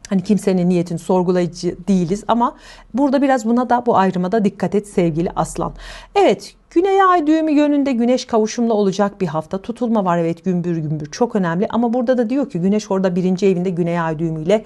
Speaker 1: hani kimsenin niyetini sorgulayıcı değiliz ama burada biraz buna da, bu ayrıma da dikkat et sevgili aslan. Evet, Güney ay düğümü yönünde güneş kavuşumlu olacak bir hafta. Tutulma var, evet, gümbür gümbür, çok önemli. Ama burada da diyor ki güneş orada 1. evinde Güney ay düğümüyle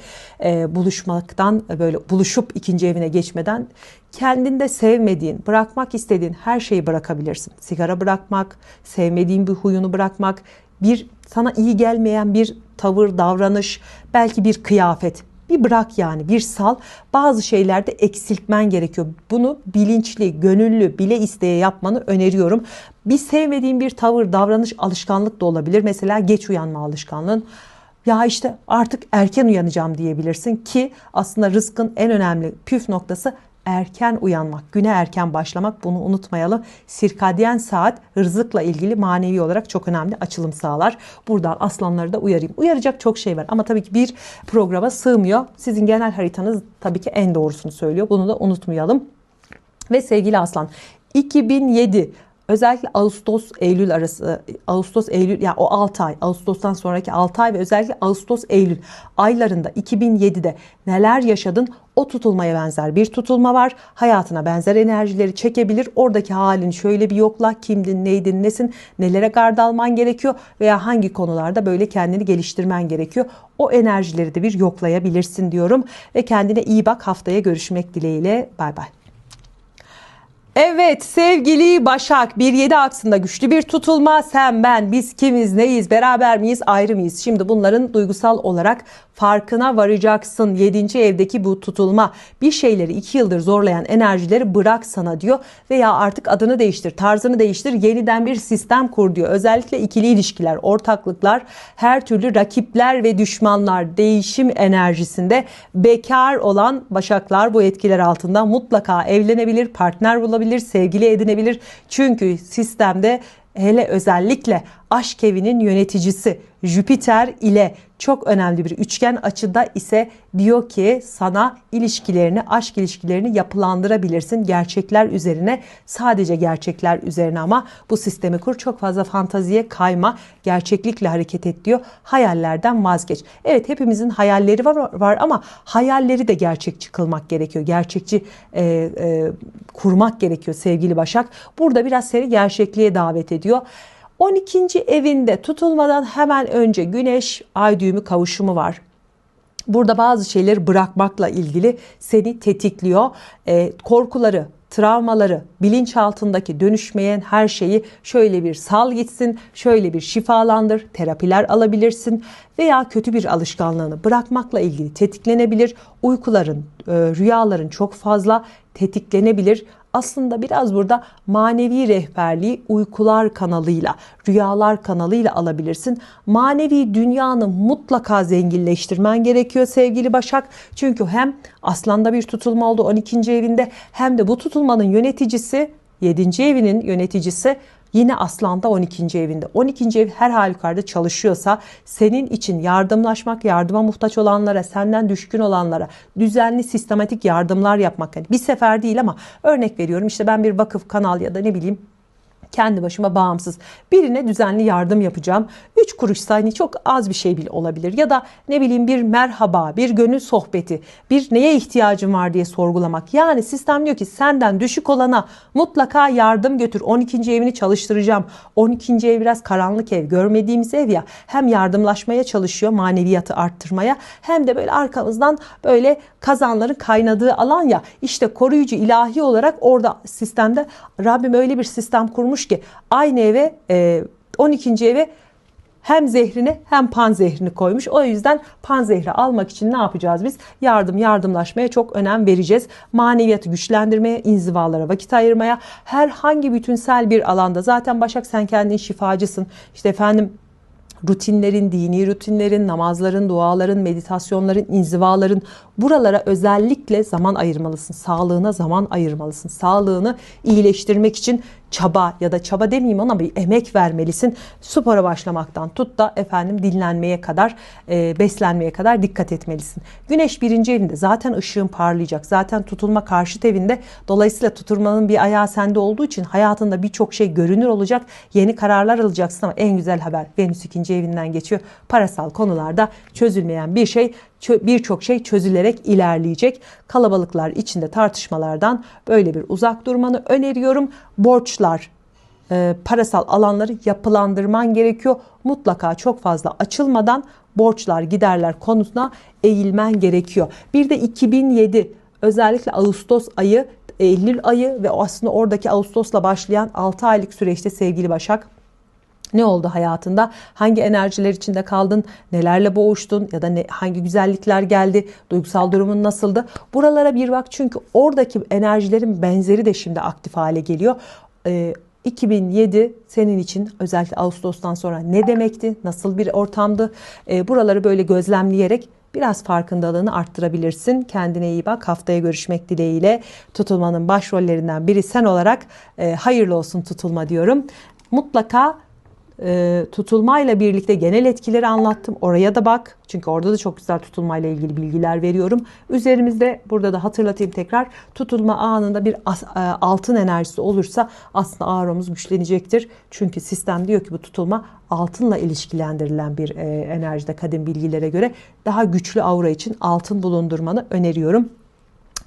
Speaker 1: buluşmaktan, böyle buluşup 2. evine geçmeden kendinde sevmediğin, bırakmak istediğin her şeyi bırakabilirsin. Sigara bırakmak, sevmediğin bir huyunu bırakmak, bir sana iyi gelmeyen bir tavır, davranış, belki bir kıyafet. Bir bırak yani, bir sal. Bazı şeylerde eksiltmen gerekiyor. Bunu bilinçli, gönüllü, bile isteye yapmanı öneriyorum. Bir sevmediğin bir tavır, davranış, alışkanlık da olabilir. Mesela geç uyanma alışkanlığın. Ya işte artık erken uyanacağım diyebilirsin ki aslında rızkın en önemli püf noktası erken uyanmak, güne erken başlamak, bunu unutmayalım. Sirkadyen saat rızıkla ilgili manevi olarak çok önemli açılım sağlar. Buradan aslanları da uyarayım. Uyaracak çok şey var ama tabii ki bir programa sığmıyor. Sizin genel haritanız tabii ki en doğrusunu söylüyor. Bunu da unutmayalım. Ve sevgili aslan, 2007 özellikle Ağustos-Eylül arası, Ağustos-Eylül, yani o 6 ay, Ağustos'tan sonraki 6 ay ve özellikle Ağustos-Eylül aylarında 2007'de neler yaşadın? O tutulmaya benzer bir tutulma var. Hayatına benzer enerjileri çekebilir. Oradaki halini şöyle bir yokla. Kimdin, neydin, nesin, nelere gard alman gerekiyor veya hangi konularda böyle kendini geliştirmen gerekiyor. O enerjileri de bir yoklayabilirsin diyorum. Ve kendine iyi bak. Haftaya görüşmek dileğiyle. Bay bay. Evet sevgili Başak, 1-7 aksında güçlü bir tutulma. Sen, ben, biz kimiz, neyiz, beraber miyiz, ayrı mıyız? Şimdi bunların duygusal olarak farkına varacaksın. 7. evdeki bu tutulma bir şeyleri 2 yıldır zorlayan enerjileri bırak sana diyor. Veya artık adını değiştir, tarzını değiştir, yeniden bir sistem kur diyor. Özellikle ikili ilişkiler, ortaklıklar, her türlü rakipler ve düşmanlar, değişim enerjisinde bekar olan Başaklar bu etkiler altında mutlaka evlenebilir, partner bulabilir, sevgili edinebilir. Çünkü sistemde hele özellikle aşk evinin yöneticisi Jüpiter ile çok önemli bir üçgen açıda ise diyor ki sana ilişkilerini, aşk ilişkilerini yapılandırabilirsin gerçekler üzerine, sadece gerçekler üzerine, ama bu sistemi kur, çok fazla fantaziye kayma, gerçeklikle hareket et diyor. Hayallerden vazgeç. Evet, hepimizin hayalleri var ama hayalleri de gerçekçi kılmak gerekiyor. Gerçekçi kurmak gerekiyor sevgili Başak. Burada biraz seni gerçekliğe davet ediyor. 12. evinde tutulmadan hemen önce Güneş Ay düğümü kavuşumu var. Burada bazı şeyleri bırakmakla ilgili seni tetikliyor. Korkuları, travmaları, bilinçaltındaki dönüşmeyen her şeyi şöyle bir sal gitsin, şöyle bir şifalandır, terapiler alabilirsin veya kötü bir alışkanlığını bırakmakla ilgili tetiklenebilir. Uykuların, rüyaların çok fazla tetiklenebilir. Aslında biraz burada manevi rehberliği uykular kanalıyla, rüyalar kanalıyla alabilirsin. Manevi dünyanı mutlaka zenginleştirmen gerekiyor sevgili Başak. Çünkü hem Aslan'da bir tutulma oldu 12. evinde, hem de bu tutulmanın yöneticisi, 7. evinin yöneticisi yine Aslan'da 12. evinde. 12. ev her halükarda çalışıyorsa senin için yardımlaşmak, yardıma muhtaç olanlara, senden düşkün olanlara düzenli, sistematik yardımlar yapmak. Yani bir sefer değil ama örnek veriyorum, işte ben bir vakıf, kanal ya da ne bileyim Kendi başıma bağımsız. Birine düzenli yardım yapacağım. 3 kuruşsa hani çok az bir şey bile olabilir. Ya da ne bileyim bir merhaba, bir gönül sohbeti, bir neye ihtiyacın var diye sorgulamak. Yani sistem diyor ki senden düşük olana mutlaka yardım götür. 12. evini çalıştıracağım. 12. ev biraz karanlık ev, görmediğimiz ev ya. Hem yardımlaşmaya çalışıyor, maneviyatı arttırmaya, hem de böyle arkamızdan böyle kazanların kaynadığı alan ya. İşte koruyucu ilahi olarak orada sistemde Rabbim öyle bir sistem kurmuş ki aynı eve 12. eve hem zehrini hem panzehrini koymuş. O yüzden panzehri almak için ne yapacağız biz? Yardımlaşmaya çok önem vereceğiz. Maneviyatı güçlendirmeye, inzivalara vakit ayırmaya, herhangi bütünsel bir alanda. Zaten Başak sen kendin şifacısın. İşte efendim rutinlerin, dini rutinlerin, namazların, duaların, meditasyonların, inzivaların, buralara özellikle zaman ayırmalısın. Sağlığına zaman ayırmalısın. Sağlığını iyileştirmek için çaba, ya da çaba demeyeyim ona, bir emek vermelisin. Spora başlamaktan tut da efendim dinlenmeye kadar, beslenmeye kadar dikkat etmelisin. Güneş 1. evinde, zaten ışığın parlayacak. Zaten tutulma karşıt evinde. Dolayısıyla tutulmanın bir ayağı sende olduğu için hayatında birçok şey görünür olacak. Yeni kararlar alacaksın ama en güzel haber, Venüs 2. evinden geçiyor. Parasal konularda çözülmeyen birçok şey çözülerek ilerleyecek. Kalabalıklar içinde tartışmalardan böyle bir uzak durmanı öneriyorum. Borçlar, parasal alanları yapılandırman gerekiyor. Mutlaka çok fazla açılmadan borçlar, giderler konusuna eğilmen gerekiyor. Bir de 2007 özellikle Ağustos ayı, Eylül ayı ve aslında oradaki Ağustos'la başlayan 6 aylık süreçte sevgili Başak, ne oldu hayatında? Hangi enerjiler içinde kaldın? Nelerle boğuştun? Ya da hangi güzellikler geldi? Duygusal durumun nasıldı? Buralara bir bak, çünkü oradaki enerjilerin benzeri de şimdi aktif hale geliyor. 2007 senin için özellikle Ağustos'tan sonra ne demekti? Nasıl bir ortamdı? Buraları böyle gözlemleyerek biraz farkındalığını arttırabilirsin. Kendine iyi bak. Haftaya görüşmek dileğiyle. Tutulmanın başrollerinden biri sen olarak hayırlı olsun tutulma diyorum. Mutlaka tutulmayla birlikte genel etkileri anlattım. Oraya da bak. Çünkü orada da çok güzel tutulmayla ilgili bilgiler veriyorum. Üzerimizde, burada da hatırlatayım tekrar, tutulma anında bir altın enerjisi olursa aslında auramız güçlenecektir. Çünkü sistem diyor ki bu tutulma altınla ilişkilendirilen bir enerjide, kadim bilgilere göre. Daha güçlü aura için altın bulundurmanı öneriyorum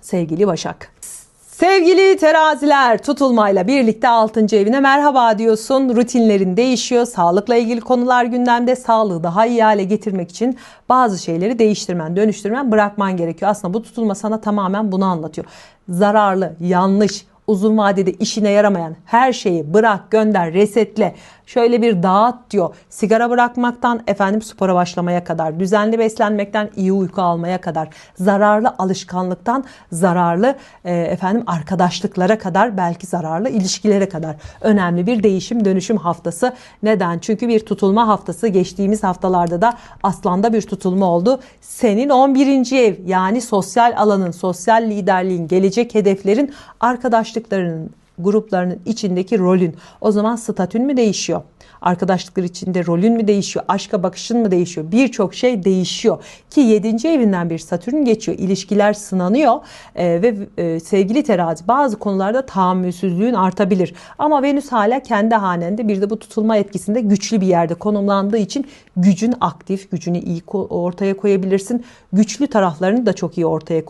Speaker 1: sevgili Başak. Sevgili teraziler, tutulmayla birlikte 6. evine merhaba diyorsun. Rutinlerin değişiyor. Sağlıkla ilgili konular gündemde. Sağlığı daha iyi hale getirmek için bazı şeyleri değiştirmen, dönüştürmen, bırakman gerekiyor. Aslında bu tutulma sana tamamen bunu anlatıyor. Zararlı, yanlış, uzun vadede işine yaramayan her şeyi bırak, gönder, resetle. Şöyle bir dağıt diyor. Sigara bırakmaktan efendim spora başlamaya kadar, düzenli beslenmekten iyi uyku almaya kadar, zararlı alışkanlıktan zararlı efendim arkadaşlıklara kadar, belki zararlı ilişkilere kadar önemli bir değişim dönüşüm haftası. Neden? Çünkü bir tutulma haftası. Geçtiğimiz haftalarda da Aslan'da bir tutulma oldu. Senin 11. ev, yani sosyal alanın, sosyal liderliğin, gelecek hedeflerin, arkadaşlıklarının, gruplarının içindeki rolün. O zaman statün mü değişiyor? Arkadaşlıklar içinde rolün mü değişiyor? Aşka bakışın mı değişiyor? Birçok şey değişiyor. Ki 7. evinden bir Satürn geçiyor. İlişkiler sınanıyor. Ve sevgili terazi, bazı konularda tahammülsüzlüğün artabilir. Ama Venüs hala kendi hanende, bir de bu tutulma etkisinde güçlü bir yerde konumlandığı için gücün aktif, gücünü iyi ortaya koyabilirsin. Güçlü taraflarını da çok iyi ortaya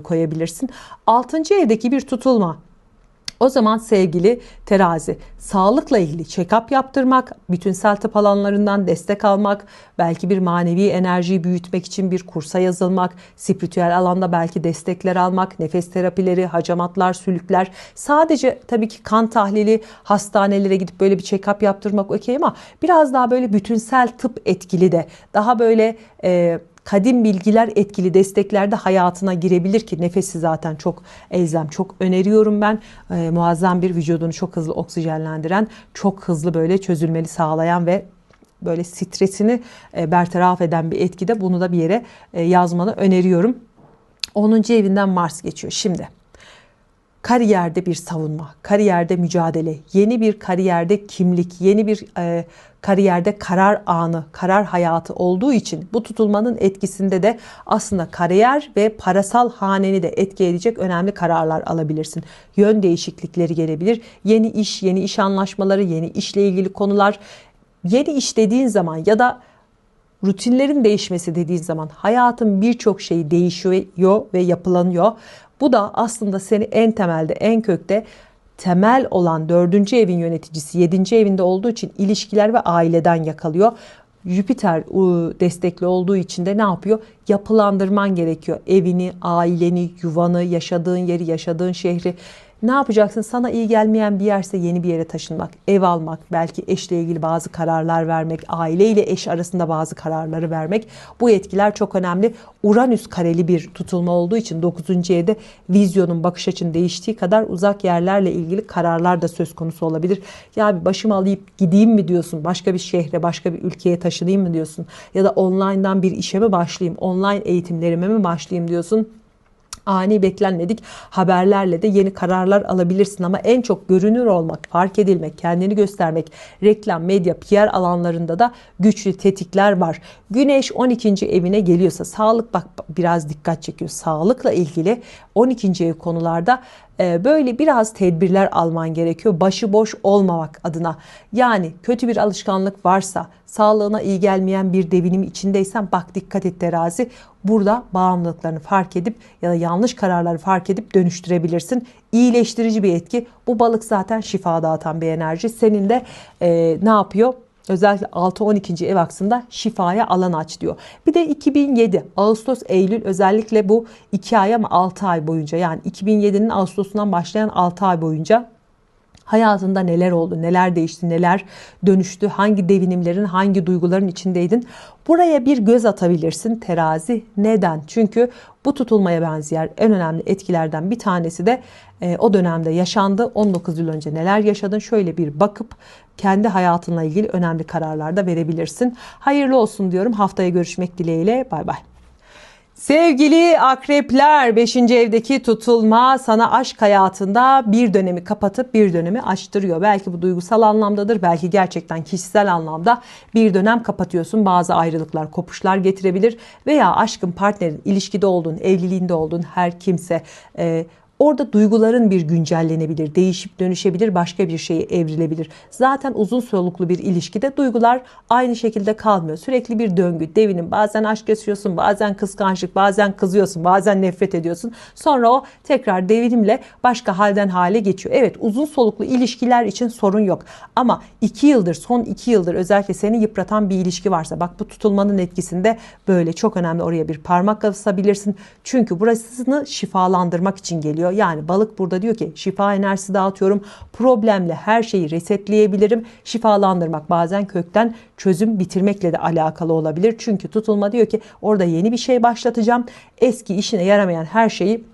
Speaker 1: koyabilirsin. 6. evdeki bir tutulma. O zaman sevgili terazi, sağlıkla ilgili check-up yaptırmak, bütünsel tıp alanlarından destek almak, belki bir manevi enerjiyi büyütmek için bir kursa yazılmak, spiritüel alanda belki destekler almak, nefes terapileri, hacamatlar, sülükler, sadece tabii ki kan tahlili, hastanelere gidip böyle bir check-up yaptırmak okey, ama biraz daha böyle bütünsel tıp etkili de, daha böyle kadim bilgiler etkili desteklerde hayatına girebilir ki nefesi zaten çok elzem, çok öneriyorum ben. Muazzam bir, vücudunu çok hızlı oksijenlendiren, çok hızlı böyle çözülmeli sağlayan ve böyle stresini bertaraf eden bir etkide. Bunu da bir yere yazmanı öneriyorum. 10. evinden Mars geçiyor. Şimdi kariyerde bir savunma, kariyerde mücadele, yeni bir kariyerde kimlik, yeni bir kariyerde karar anı, karar hayatı olduğu için bu tutulmanın etkisinde de aslında kariyer ve parasal haneni de etki edecek önemli kararlar alabilirsin. Yön değişiklikleri gelebilir. Yeni iş, yeni iş anlaşmaları, yeni işle ilgili konular. Yeni iş dediğin zaman ya da rutinlerin değişmesi dediğin zaman hayatın birçok şeyi değişiyor ve yapılanıyor. Bu da aslında seni en temelde, en kökte temel olan 4. evin yöneticisi 7. evinde olduğu için ilişkiler ve aileden yakalıyor. Jüpiter destekli olduğu için de ne yapıyor? Yapılandırman gerekiyor. Evini, aileni, yuvanı, yaşadığın yeri, yaşadığın şehri. Ne yapacaksın? Sana iyi gelmeyen bir yerse yeni bir yere taşınmak, ev almak, belki eşle ilgili bazı kararlar vermek, aile ile eş arasında bazı kararları vermek. Bu etkiler çok önemli. Uranüs kareli bir tutulma olduğu için 9. evde vizyonun, bakış açının değiştiği kadar uzak yerlerle ilgili kararlar da söz konusu olabilir. Ya bir başımı alıp gideyim mi diyorsun? Başka bir şehre, başka bir ülkeye taşınayım mı diyorsun? Ya da online'dan bir işe mi başlayayım? Online eğitimlerime mi başlayayım diyorsun? Ani beklenmedik haberlerle de yeni kararlar alabilirsin ama en çok görünür olmak, fark edilmek, kendini göstermek, reklam, medya, PR alanlarında da güçlü tetikler var. Güneş 12. evine geliyorsa sağlık bak biraz dikkat çekiyor. Sağlıkla ilgili 12. ev konularda böyle biraz tedbirler alman gerekiyor. Başıboş olmamak adına. Yani kötü bir alışkanlık varsa, sağlığına iyi gelmeyen bir devinim içindeysen bak dikkat et terazi. Burada bağımlılıklarını fark edip ya da yanlış kararları fark edip dönüştürebilirsin. İyileştirici bir etki. Bu balık zaten şifa dağıtan bir enerji. Senin de ne yapıyor? Özellikle 6-12. ev aksında şifaya alan aç diyor. Bir de 2007 Ağustos Eylül özellikle bu 2 ay ama 6 ay boyunca yani 2007'nin Ağustos'undan başlayan 6 ay boyunca hayatında neler oldu, neler değişti, neler dönüştü, hangi devinimlerin, hangi duyguların içindeydin? Buraya bir göz atabilirsin terazi. Neden? Çünkü bu tutulmaya benzeyen en önemli etkilerden bir tanesi de o dönemde yaşandı. 19 yıl önce neler yaşadın? Şöyle bir bakıp kendi hayatınla ilgili önemli kararlar da verebilirsin. Hayırlı olsun diyorum. Haftaya görüşmek dileğiyle. Bay bay. Sevgili akrepler 5. evdeki tutulma sana aşk hayatında bir dönemi kapatıp bir dönemi açtırıyor. Belki bu duygusal anlamdadır, belki gerçekten kişisel anlamda bir dönem kapatıyorsun. Bazı ayrılıklar, kopuşlar getirebilir veya aşkın, partnerin, ilişkide olduğun, evliliğinde olduğun her kimse orada duyguların bir güncellenebilir, değişip dönüşebilir, başka bir şeye evrilebilir. Zaten uzun soluklu bir ilişkide duygular aynı şekilde kalmıyor. Sürekli bir döngü, devinim. Bazen aşk yaşıyorsun, bazen kıskançlık, bazen kızıyorsun, bazen nefret ediyorsun. Sonra o tekrar devinimle başka halden hale geçiyor. Evet, uzun soluklu ilişkiler için sorun yok. Ama 2 yıldır, son 2 yıldır özellikle seni yıpratan bir ilişki varsa, bak bu tutulmanın etkisinde böyle çok önemli, oraya bir parmak basabilirsin. Çünkü burasını şifalandırmak için geliyor. Yani balık burada diyor ki şifa enerjisi dağıtıyorum. Problemle her şeyi resetleyebilirim. Şifalandırmak bazen kökten çözüm bitirmekle de alakalı olabilir. Çünkü tutulma diyor ki orada yeni bir şey başlatacağım. Eski işine yaramayan her şeyi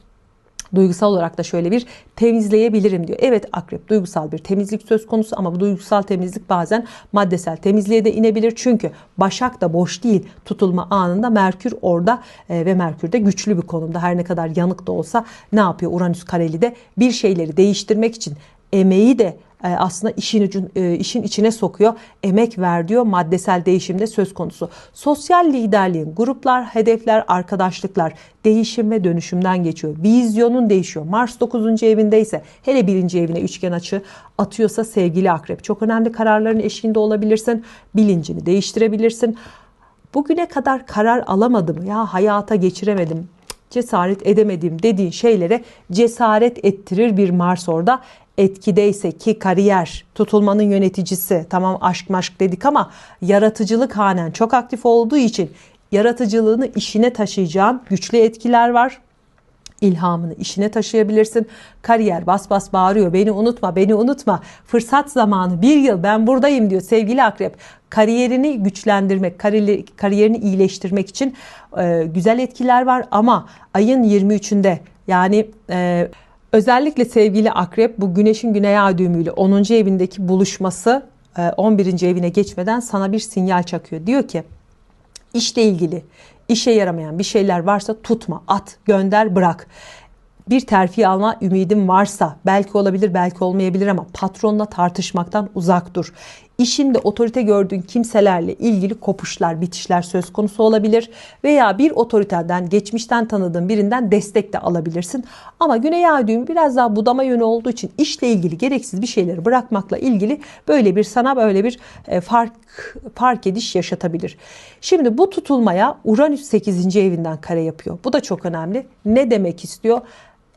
Speaker 1: duygusal olarak da şöyle bir temizleyebilirim diyor. Evet akrep, duygusal bir temizlik söz konusu ama bu duygusal temizlik bazen maddesel temizliğe de inebilir. Çünkü Başak da boş değil. Tutulma anında Merkür orada ve Merkür de güçlü bir konumda. Her ne kadar yanık da olsa ne yapıyor? Uranüs kareli de bir şeyleri değiştirmek için emeği de aslında işin içine sokuyor. Emek ver diyor. Maddesel değişimde söz konusu. Sosyal liderliğin, gruplar, hedefler, arkadaşlıklar değişim ve dönüşümden geçiyor. Vizyonun değişiyor. Mars 9. evindeyse, hele 1. evine üçgen açı atıyorsa sevgili akrep, çok önemli kararların eşiğinde olabilirsin. Bilincini değiştirebilirsin. Bugüne kadar karar alamadım, ya hayata geçiremedim, cesaret edemedim dediğin şeylere cesaret ettirir bir Mars orada etkideyse, ki kariyer, tutulmanın yöneticisi, tamam aşk maşk dedik ama yaratıcılık hanen çok aktif olduğu için yaratıcılığını işine taşıyacağın güçlü etkiler var. İlhamını işine taşıyabilirsin. Kariyer bas bas bağırıyor. Beni unutma, beni unutma. Fırsat zamanı, 1 yıl ben buradayım diyor sevgili akrep. Kariyerini güçlendirmek, kariyerini iyileştirmek için güzel etkiler var ama ayın 23'ünde yani özellikle sevgili akrep, bu güneşin güney ay düğümüyle 10. evindeki buluşması 11. evine geçmeden sana bir sinyal çakıyor. Diyor ki işle ilgili işe yaramayan bir şeyler varsa tutma, at, gönder, bırak. Bir terfi alma ümidin varsa, belki olabilir belki olmayabilir ama patronla tartışmaktan uzak dur. İşinde otorite gördüğün kimselerle ilgili kopuşlar, bitişler söz konusu olabilir. Veya bir otoriteden, geçmişten tanıdığın birinden destek de alabilirsin. Ama Güney Ay düğümü biraz daha budama yönü olduğu için işle ilgili gereksiz bir şeyleri bırakmakla ilgili sana böyle bir fark ediş yaşatabilir. Şimdi bu tutulmaya Uranüs 8. evinden kare yapıyor. Bu da çok önemli. Ne demek istiyor?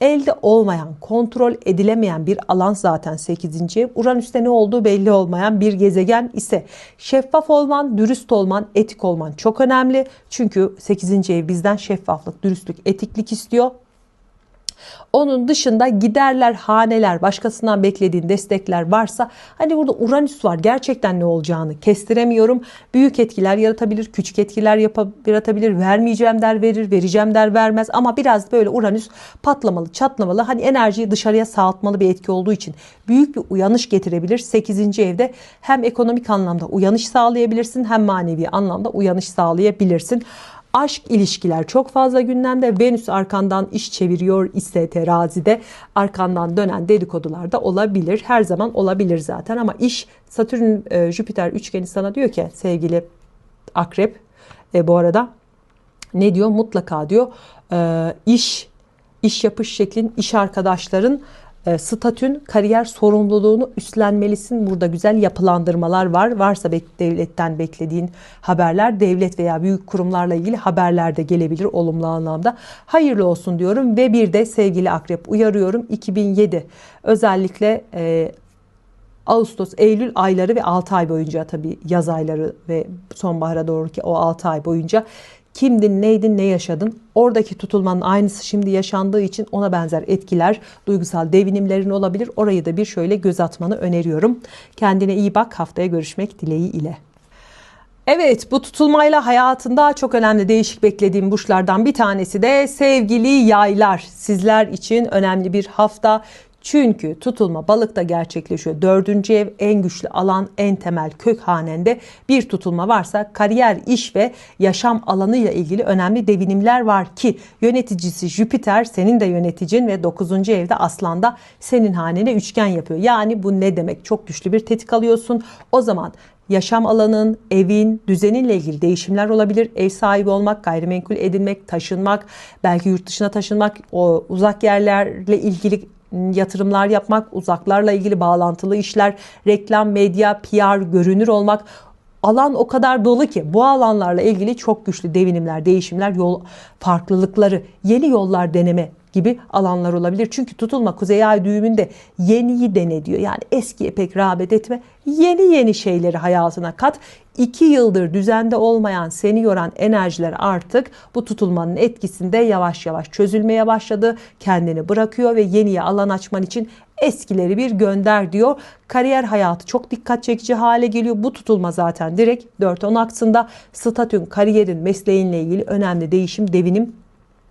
Speaker 1: Elde olmayan, kontrol edilemeyen bir alan zaten 8. ev. Uranüs'te ne olduğu belli olmayan bir gezegen ise şeffaf olman, dürüst olman, etik olman çok önemli. Çünkü 8. ev bizden şeffaflık, dürüstlük, etiklik istiyor. Onun dışında giderler, haneler, başkasından beklediğin destekler varsa, hani burada Uranüs var, gerçekten ne olacağını kestiremiyorum. Büyük etkiler yaratabilir, küçük etkiler yaratabilir. Vermeyeceğim der verir, vereceğim der vermez. Ama biraz böyle Uranüs patlamalı, çatlamalı, hani enerjiyi dışarıya sağaltmalı bir etki olduğu için büyük bir uyanış getirebilir. 8. evde hem ekonomik anlamda uyanış sağlayabilirsin, hem manevi anlamda uyanış sağlayabilirsin. Aşk, ilişkiler çok fazla gündemde. Venüs arkandan iş çeviriyor ise terazide, arkandan dönen dedikodular da olabilir. Her zaman olabilir zaten, ama iş, Satürn Jüpiter üçgeni sana diyor ki sevgili Akrep, bu arada ne diyor? Mutlaka diyor iş yapış şeklin, iş arkadaşların, statün, kariyer sorumluluğunu üstlenmelisin. Burada güzel yapılandırmalar var. Varsa devletten beklediğin haberler, devlet veya büyük kurumlarla ilgili haberler de gelebilir olumlu anlamda. Hayırlı olsun diyorum ve bir de sevgili Akrep uyarıyorum, 2007 özellikle Ağustos, Eylül ayları ve 6 ay boyunca, tabii yaz ayları ve sonbahara doğru ki o 6 ay boyunca kimdin, neydin, ne yaşadın? Oradaki tutulmanın aynısı şimdi yaşandığı için ona benzer etkiler, duygusal devinimlerin olabilir. Orayı da bir şöyle göz atmanı öneriyorum. Kendine iyi bak. Haftaya görüşmek dileğiyle. Evet, bu tutulmayla hayatında çok önemli değişik beklediğim burçlardan bir tanesi de sevgili yaylar. Sizler için önemli bir hafta. Çünkü tutulma balıkta gerçekleşiyor. 4. ev en güçlü alan, en temel kök hanende bir tutulma varsa kariyer, iş ve yaşam alanıyla ilgili önemli devinimler var ki yöneticisi Jüpiter senin de yöneticin ve 9. evde Aslan'da senin hanene üçgen yapıyor. Yani bu ne demek? Çok güçlü bir tetik alıyorsun. O zaman yaşam alanın, evin, düzeninle ilgili değişimler olabilir. Ev sahibi olmak, gayrimenkul edinmek, taşınmak, belki yurt dışına taşınmak, o uzak yerlerle ilgili yatırımlar yapmak, uzaklarla ilgili bağlantılı işler, reklam, medya, PR, görünür olmak. Alan o kadar dolu ki bu alanlarla ilgili çok güçlü devinimler, değişimler, yol farklılıkları, yeni yollar deneme gibi alanlar olabilir. Çünkü tutulma Kuzey Ay düğümünde yeniyi dene diyor. Yani eskiye pek rağbet etme. Yeni şeyleri hayatına kat. 2 yıldır düzende olmayan, seni yoran enerjiler artık bu tutulmanın etkisinde yavaş yavaş çözülmeye başladı. Kendini bırakıyor ve yeniye alan açman için eskileri bir gönder diyor. Kariyer hayatı çok dikkat çekici hale geliyor. Bu tutulma zaten direkt 4-10 aksında statün, kariyerin, mesleğinle ilgili önemli değişim, devinim.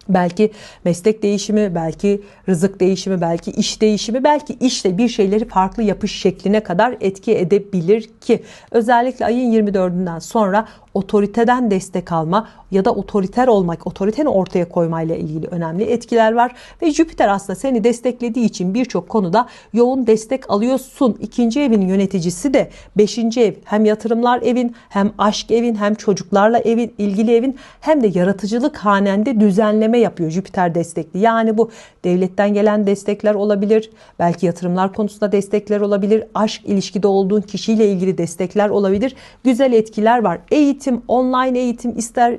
Speaker 1: Belki meslek değişimi, belki rızık değişimi, belki iş değişimi, belki işte bir şeyleri farklı yapış şekline kadar etki edebilir ki özellikle ayın 24'ünden sonra otoriteden destek alma ya da otoriter olmak, otoriteni ortaya koymayla ilgili önemli etkiler var. Ve Jüpiter aslında seni desteklediği için birçok konuda yoğun destek alıyorsun. 2. evin yöneticisi de 5. ev, hem yatırımlar evin, hem aşk evin, hem çocuklarla evin, ilgili evin, hem de yaratıcılık hanende düzenleme yapıyor Jüpiter destekli. Yani bu devletten gelen destekler olabilir, belki yatırımlar konusunda destekler olabilir, aşk ilişkide olduğun kişiyle ilgili destekler olabilir. Güzel etkiler var. Eğitim, online eğitim, ister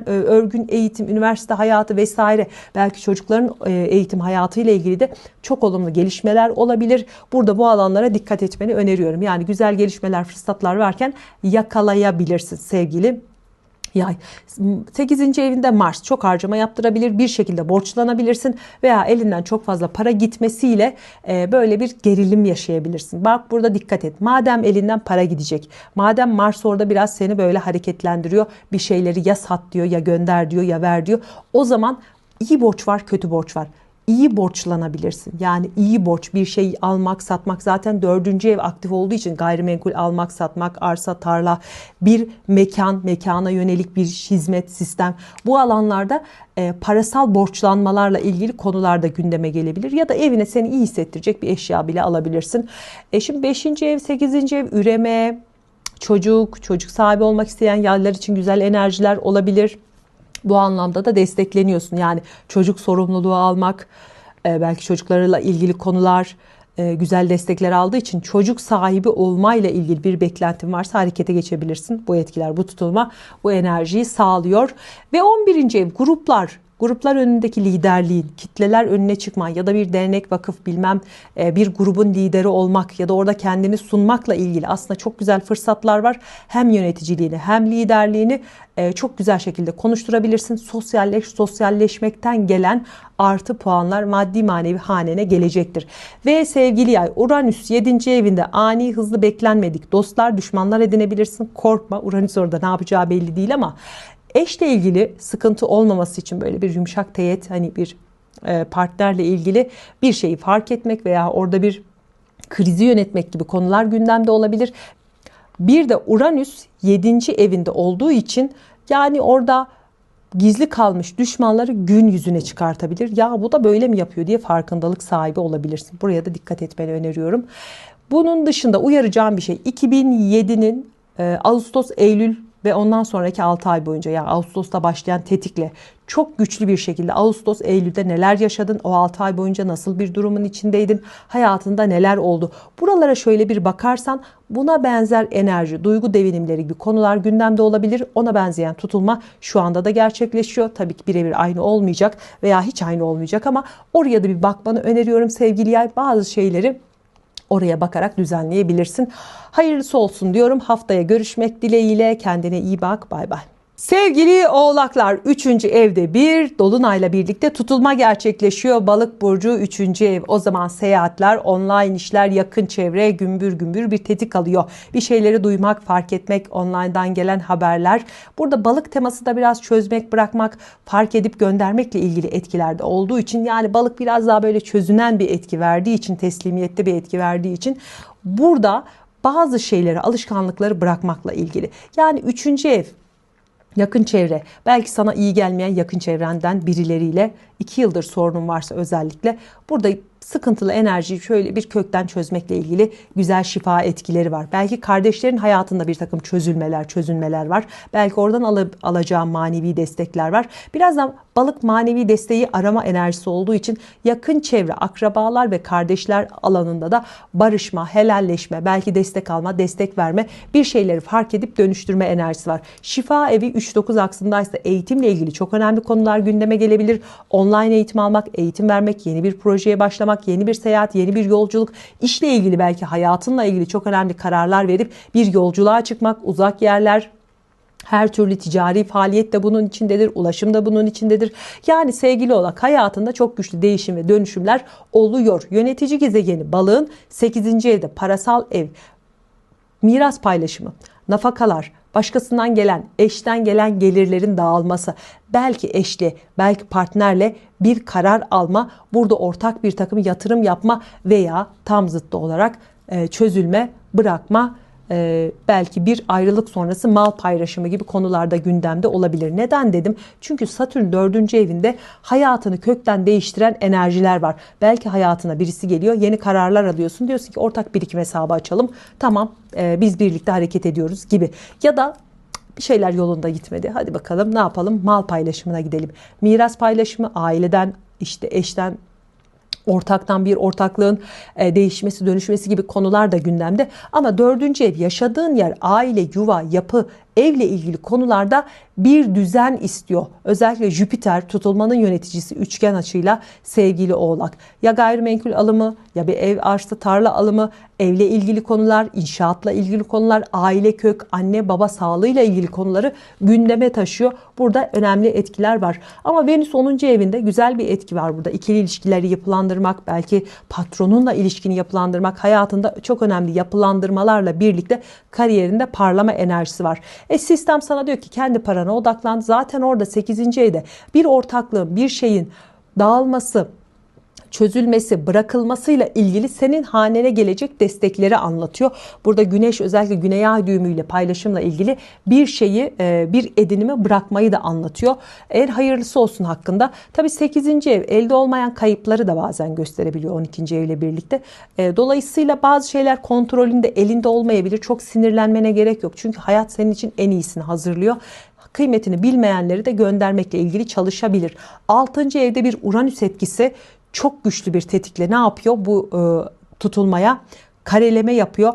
Speaker 1: örgün eğitim, üniversite hayatı vesaire, belki çocukların eğitim hayatıyla ilgili de çok olumlu gelişmeler olabilir. Burada bu alanlara dikkat etmeni öneriyorum. Yani güzel gelişmeler, fırsatlar varken yakalayabilirsin sevgili Yay. 8. evinde Mars çok harcama yaptırabilir, bir şekilde borçlanabilirsin veya elinden çok fazla para gitmesiyle böyle bir gerilim yaşayabilirsin. Bak burada dikkat et. Madem elinden para gidecek, madem Mars orada biraz seni böyle hareketlendiriyor, bir şeyleri ya sat diyor, ya gönder diyor, ya ver diyor. O zaman iyi borç var, kötü borç var. İyi borçlanabilirsin. Yani iyi borç, bir şey almak, satmak, zaten 4. ev aktif olduğu için gayrimenkul almak, satmak, arsa, tarla, bir mekana yönelik bir hizmet, sistem. Bu alanlarda parasal borçlanmalarla ilgili konular da gündeme gelebilir. Ya da evine seni iyi hissettirecek bir eşya bile alabilirsin. Şimdi 5. ev, 8. ev üreme, çocuk sahibi olmak isteyen yaylar için güzel enerjiler olabilir. Bu anlamda da destekleniyorsun. Yani çocuk sorumluluğu almak, belki çocuklarla ilgili konular, güzel destekler aldığı için çocuk sahibi olmayla ilgili bir beklentin varsa harekete geçebilirsin. Bu etkiler, bu tutulma bu enerjiyi sağlıyor. Ve 11. ev gruplar önündeki liderliğin, kitleler önüne çıkman ya da bir dernek, vakıf bilmem bir grubun lideri olmak ya da orada kendini sunmakla ilgili aslında çok güzel fırsatlar var. Hem yöneticiliğini hem liderliğini çok güzel şekilde konuşturabilirsin. Sosyalleşmekten gelen artı puanlar maddi manevi hanene gelecektir. Ve sevgili yay, Uranüs 7. evinde ani, hızlı, beklenmedik dostlar, düşmanlar edinebilirsin. Korkma, Uranüs orada ne yapacağı belli değil ama eşle ilgili sıkıntı olmaması için böyle bir yumuşak teyit, hani bir partnerle ilgili bir şeyi fark etmek veya orada bir krizi yönetmek gibi konular gündemde olabilir. Bir de Uranüs 7. evinde olduğu için yani orada gizli kalmış düşmanları gün yüzüne çıkartabilir. Ya bu da böyle mi yapıyor diye farkındalık sahibi olabilirsin. Buraya da dikkat etmeni öneriyorum. Bunun dışında uyaracağım bir şey, 2007'nin Ağustos, Eylül ve ondan sonraki 6 ay boyunca, yani Ağustos'ta başlayan tetikle çok güçlü bir şekilde Ağustos, Eylül'de neler yaşadın? O 6 ay boyunca nasıl bir durumun içindeydin? Hayatında neler oldu? Buralara şöyle bir bakarsan buna benzer enerji, duygu devinimleri gibi konular gündemde olabilir. Ona benzeyen tutulma şu anda da gerçekleşiyor. Tabii ki birebir aynı olmayacak veya hiç aynı olmayacak ama oraya da bir bakmanı öneriyorum sevgili yay. Bazı şeyleri oraya bakarak düzenleyebilirsin. Hayırlısı olsun diyorum. Haftaya görüşmek dileğiyle. Kendine iyi bak. Bay bay. Sevgili oğlaklar, 3. evde bir dolunayla birlikte tutulma gerçekleşiyor. Balık burcu 3. ev. O zaman seyahatler, online işler, yakın çevre gümbür gümbür bir tetik alıyor. Bir şeyleri duymak, fark etmek, online'dan gelen haberler. Burada balık teması da biraz çözmek, bırakmak, fark edip göndermekle ilgili etkilerde olduğu için, yani balık biraz daha böyle çözünen bir etki verdiği için, teslimiyette bir etki verdiği için burada bazı şeyleri, alışkanlıkları bırakmakla ilgili. Yani 3. ev, yakın çevre, belki sana iyi gelmeyen yakın çevrenden birileriyle 2 yıldır sorunun varsa özellikle burada sıkıntılı enerjiyi şöyle bir kökten çözmekle ilgili güzel şifa etkileri var. Belki kardeşlerin hayatında bir takım çözülmeler var. Belki oradan alacağım manevi destekler var. Birazdan balık manevi desteği arama enerjisi olduğu için yakın çevre, akrabalar ve kardeşler alanında da barışma, helalleşme, belki destek alma, destek verme, bir şeyleri fark edip dönüştürme enerjisi var. Şifa evi 3-9 aksındaysa eğitimle ilgili çok önemli konular gündeme gelebilir. Online eğitim almak, eğitim vermek, yeni bir projeye başlamak, yeni bir seyahat, yeni bir yolculuk, işle ilgili belki hayatınla ilgili çok önemli kararlar verip bir yolculuğa çıkmak, uzak yerler, her türlü ticari faaliyet de bunun içindedir, ulaşım da bunun içindedir. Yani sevgili oğlak, hayatında çok güçlü değişim ve dönüşümler oluyor. Yönetici gezegeni balığın 8. evde, parasal ev, miras paylaşımı, nafakalar, başkasından gelen, eşten gelen gelirlerin dağılması, belki eşle, belki partnerle bir karar alma, burada ortak bir takım yatırım yapma veya tam zıttı olarak çözülme, bırakma, belki bir ayrılık sonrası mal paylaşımı gibi konularda gündemde olabilir. Neden dedim? Çünkü Satürn 4. evinde hayatını kökten değiştiren enerjiler var. Belki hayatına birisi geliyor, yeni kararlar alıyorsun. Diyorsun ki ortak birikim hesabı açalım. Tamam, biz birlikte hareket ediyoruz gibi. Ya da bir şeyler yolunda gitmedi. Hadi bakalım ne yapalım? Mal paylaşımına gidelim. Miras paylaşımı, aileden, işte eşten, ortaktan bir ortaklığın değişmesi, dönüşmesi gibi konular da gündemde. Ama 4. ev, yaşadığın yer, aile, yuva, yapı, evle ilgili konularda bir düzen istiyor. Özellikle Jüpiter tutulmanın yöneticisi üçgen açıyla sevgili oğlak. Ya gayrimenkul alımı, ya bir ev, arsa, tarla alımı, evle ilgili konular, inşaatla ilgili konular, aile kök, anne baba sağlığıyla ilgili konuları gündeme taşıyor. Burada önemli etkiler var. Ama Venüs 10. evinde güzel bir etki var burada. İkili ilişkileri yapılandırmak, belki patronunla ilişkini yapılandırmak, hayatında çok önemli yapılandırmalarla birlikte kariyerinde parlama enerjisi var. Sistem sana diyor ki kendi parana odaklan. Zaten orada 8. evde bir ortaklığın, bir şeyin dağılması, çözülmesi, bırakılmasıyla ilgili senin hanene gelecek destekleri anlatıyor. Burada Güneş özellikle Güney Ay düğümüyle paylaşımla ilgili bir şeyi, bir edinimi bırakmayı da anlatıyor. En hayırlısı olsun hakkında. Tabii 8. ev elde olmayan kayıpları da bazen gösterebiliyor 12. evle birlikte. Dolayısıyla bazı şeyler kontrolünde, elinde olmayabilir. Çok sinirlenmene gerek yok. Çünkü hayat senin için en iyisini hazırlıyor. Kıymetini bilmeyenleri de göndermekle ilgili çalışabilir. 6. evde bir Uranüs etkisi çok güçlü bir tetikle ne yapıyor? Bu tutulmaya kareleme yapıyor.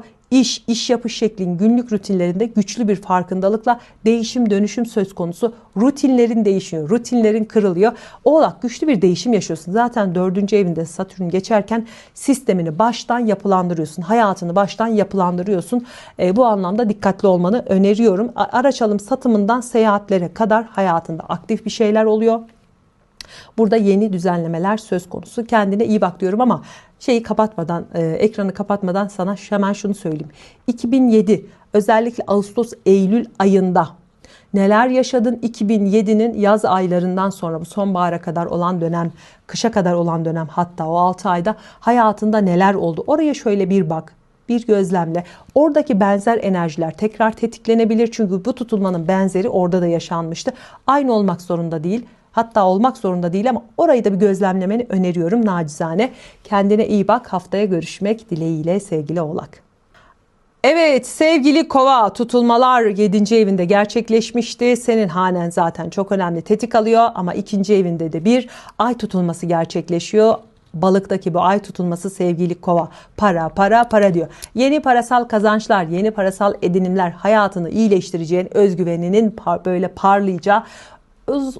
Speaker 1: İş yapış şeklin günlük rutinlerinde güçlü bir farkındalıkla değişim dönüşüm söz konusu. Rutinlerin değişiyor, rutinlerin kırılıyor. Oğlak güçlü bir değişim yaşıyorsun. Zaten 4. evinde Satürn geçerken sistemini baştan yapılandırıyorsun. Hayatını baştan yapılandırıyorsun. Bu anlamda dikkatli olmanı öneriyorum. Araç alım satımından seyahatlere kadar hayatında aktif bir şeyler oluyor. Burada yeni düzenlemeler söz konusu. Kendine iyi bak diyorum ama ekranı kapatmadan sana hemen şunu söyleyeyim. 2007 özellikle Ağustos-Eylül ayında neler yaşadın? 2007'nin yaz aylarından sonra bu sonbahara kadar olan dönem, kışa kadar olan dönem, hatta o 6 ayda hayatında neler oldu? Oraya şöyle bir bak. Bir gözlemle. Oradaki benzer enerjiler tekrar tetiklenebilir. Çünkü bu tutulmanın benzeri orada da yaşanmıştı. Aynı olmak zorunda değil. Hatta olmak zorunda değil ama orayı da bir gözlemlemeni öneriyorum nacizane. Kendine iyi bak. Haftaya görüşmek dileğiyle sevgili Oğlak. Evet sevgili Kova, tutulmalar 7. evinde gerçekleşmişti. Senin hanen zaten çok önemli tetik alıyor ama 2. evinde de bir ay tutulması gerçekleşiyor. Balıktaki bu ay tutulması sevgili Kova, para para para diyor. Yeni parasal kazançlar, yeni parasal edinimler, hayatını iyileştireceğin, özgüveninin böyle parlayacağı,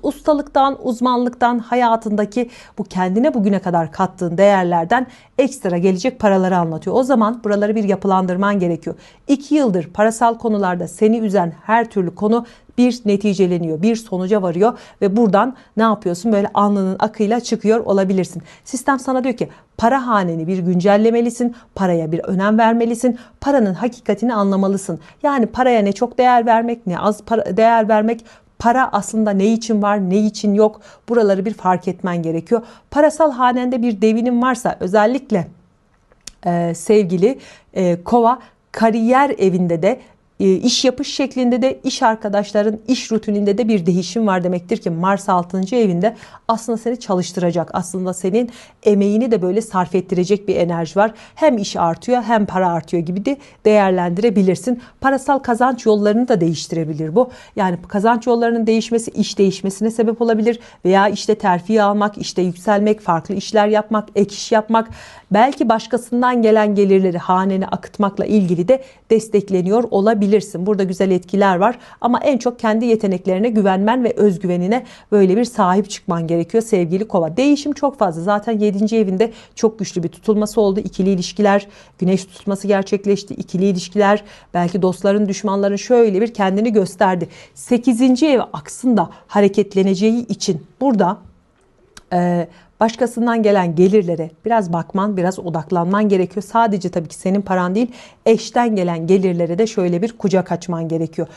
Speaker 1: ustalıktan, uzmanlıktan, hayatındaki bu kendine bugüne kadar kattığın değerlerden ekstra gelecek paraları anlatıyor. O zaman buraları bir yapılandırman gerekiyor. 2 yıldır parasal konularda seni üzen her türlü konu bir neticeleniyor, bir sonuca varıyor ve buradan ne yapıyorsun? Böyle alnının akıyla çıkıyor olabilirsin. Sistem sana diyor ki para haneni bir güncellemelisin, paraya bir önem vermelisin, paranın hakikatini anlamalısın. Yani paraya ne çok değer vermek, ne az değer vermek, para aslında ne için var, ne için yok, buraları bir fark etmen gerekiyor. Parasal hanende bir devinim varsa özellikle sevgili Kova, kariyer evinde de iş yapış şeklinde de iş arkadaşların iş rutininde de bir değişim var demektir ki Mars 6. evinde aslında seni çalıştıracak. Aslında senin emeğini de böyle sarf ettirecek bir enerji var. Hem iş artıyor hem para artıyor gibi de değerlendirebilirsin. Parasal kazanç yollarını da değiştirebilir bu. Yani kazanç yollarının değişmesi iş değişmesine sebep olabilir veya işte terfi almak, işte yükselmek, farklı işler yapmak, ek iş yapmak, belki başkasından gelen gelirleri hanene akıtmakla ilgili de destekleniyor olabilirsin. Burada güzel etkiler var ama en çok kendi yeteneklerine güvenmen ve özgüvenine böyle bir sahip çıkman gerekiyor sevgili Kova. Değişim çok fazla. Zaten 7. evinde çok güçlü bir tutulması oldu. İkili ilişkiler, güneş tutulması gerçekleşti. İkili ilişkiler, belki dostların, düşmanların şöyle bir kendini gösterdi. 8. ev aksında hareketleneceği için burada başkasından gelen gelirlere biraz bakman, biraz odaklanman gerekiyor. Sadece tabii ki senin paran değil, eşten gelen gelirlere de şöyle bir kucak açman gerekiyor.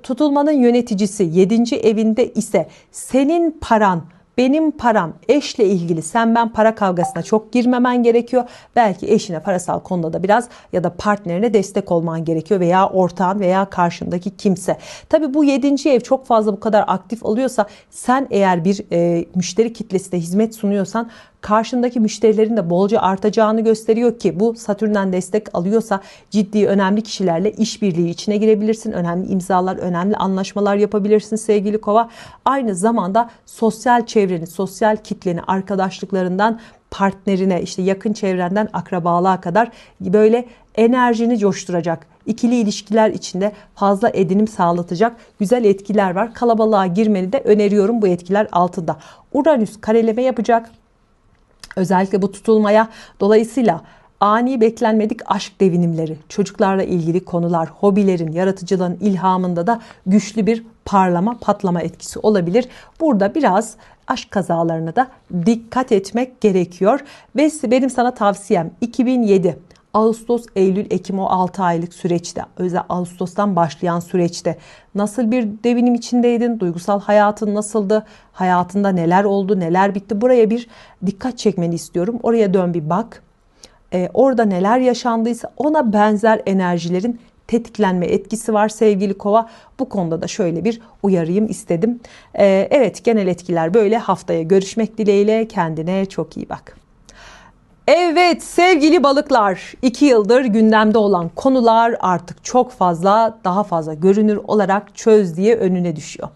Speaker 1: Tutulmanın yöneticisi 7. evinde ise senin paran, benim param, eşle ilgili sen ben para kavgasına çok girmemen gerekiyor. Belki eşine parasal konuda da biraz ya da partnerine destek olman gerekiyor veya ortağın veya karşındaki kimse. Tabii bu 7. ev çok fazla bu kadar aktif oluyorsa, sen eğer bir müşteri kitlesine hizmet sunuyorsan karşındaki müşterilerin de bolca artacağını gösteriyor ki bu Satürn'den destek alıyorsa ciddi önemli kişilerle işbirliği içine girebilirsin. Önemli imzalar, önemli anlaşmalar yapabilirsin sevgili Kova. Aynı zamanda sosyal çevreni, sosyal kitleni, arkadaşlıklarından partnerine, işte yakın çevrenden akrabalığa kadar böyle enerjini coşturacak, ikili ilişkiler içinde fazla edinim sağlatacak güzel etkiler var. Kalabalığa girmeni de öneriyorum bu etkiler altında. Uranüs kareleme yapacak. Özellikle bu tutulmaya, dolayısıyla ani beklenmedik aşk devinimleri, çocuklarla ilgili konular, hobilerin, yaratıcılığın ilhamında da güçlü bir parlama, patlama etkisi olabilir. Burada biraz aşk kazalarına da dikkat etmek gerekiyor. Ve benim sana tavsiyem 2007 Ağustos, Eylül, Ekim o 6 aylık süreçte, özellikle Ağustos'tan başlayan süreçte nasıl bir devinim içindeydin? Duygusal hayatın nasıldı? Hayatında neler oldu, neler bitti? Buraya bir dikkat çekmeni istiyorum. Oraya dön bir bak. Orada neler yaşandıysa ona benzer enerjilerin tetiklenme etkisi var sevgili Kova. Bu konuda da şöyle bir uyarayım istedim. Evet, genel etkiler böyle. Haftaya görüşmek dileğiyle, kendine çok iyi bak. Evet sevgili balıklar, 2 yıldır gündemde olan konular artık çok fazla, daha fazla görünür olarak çöz diye önüne düşüyor.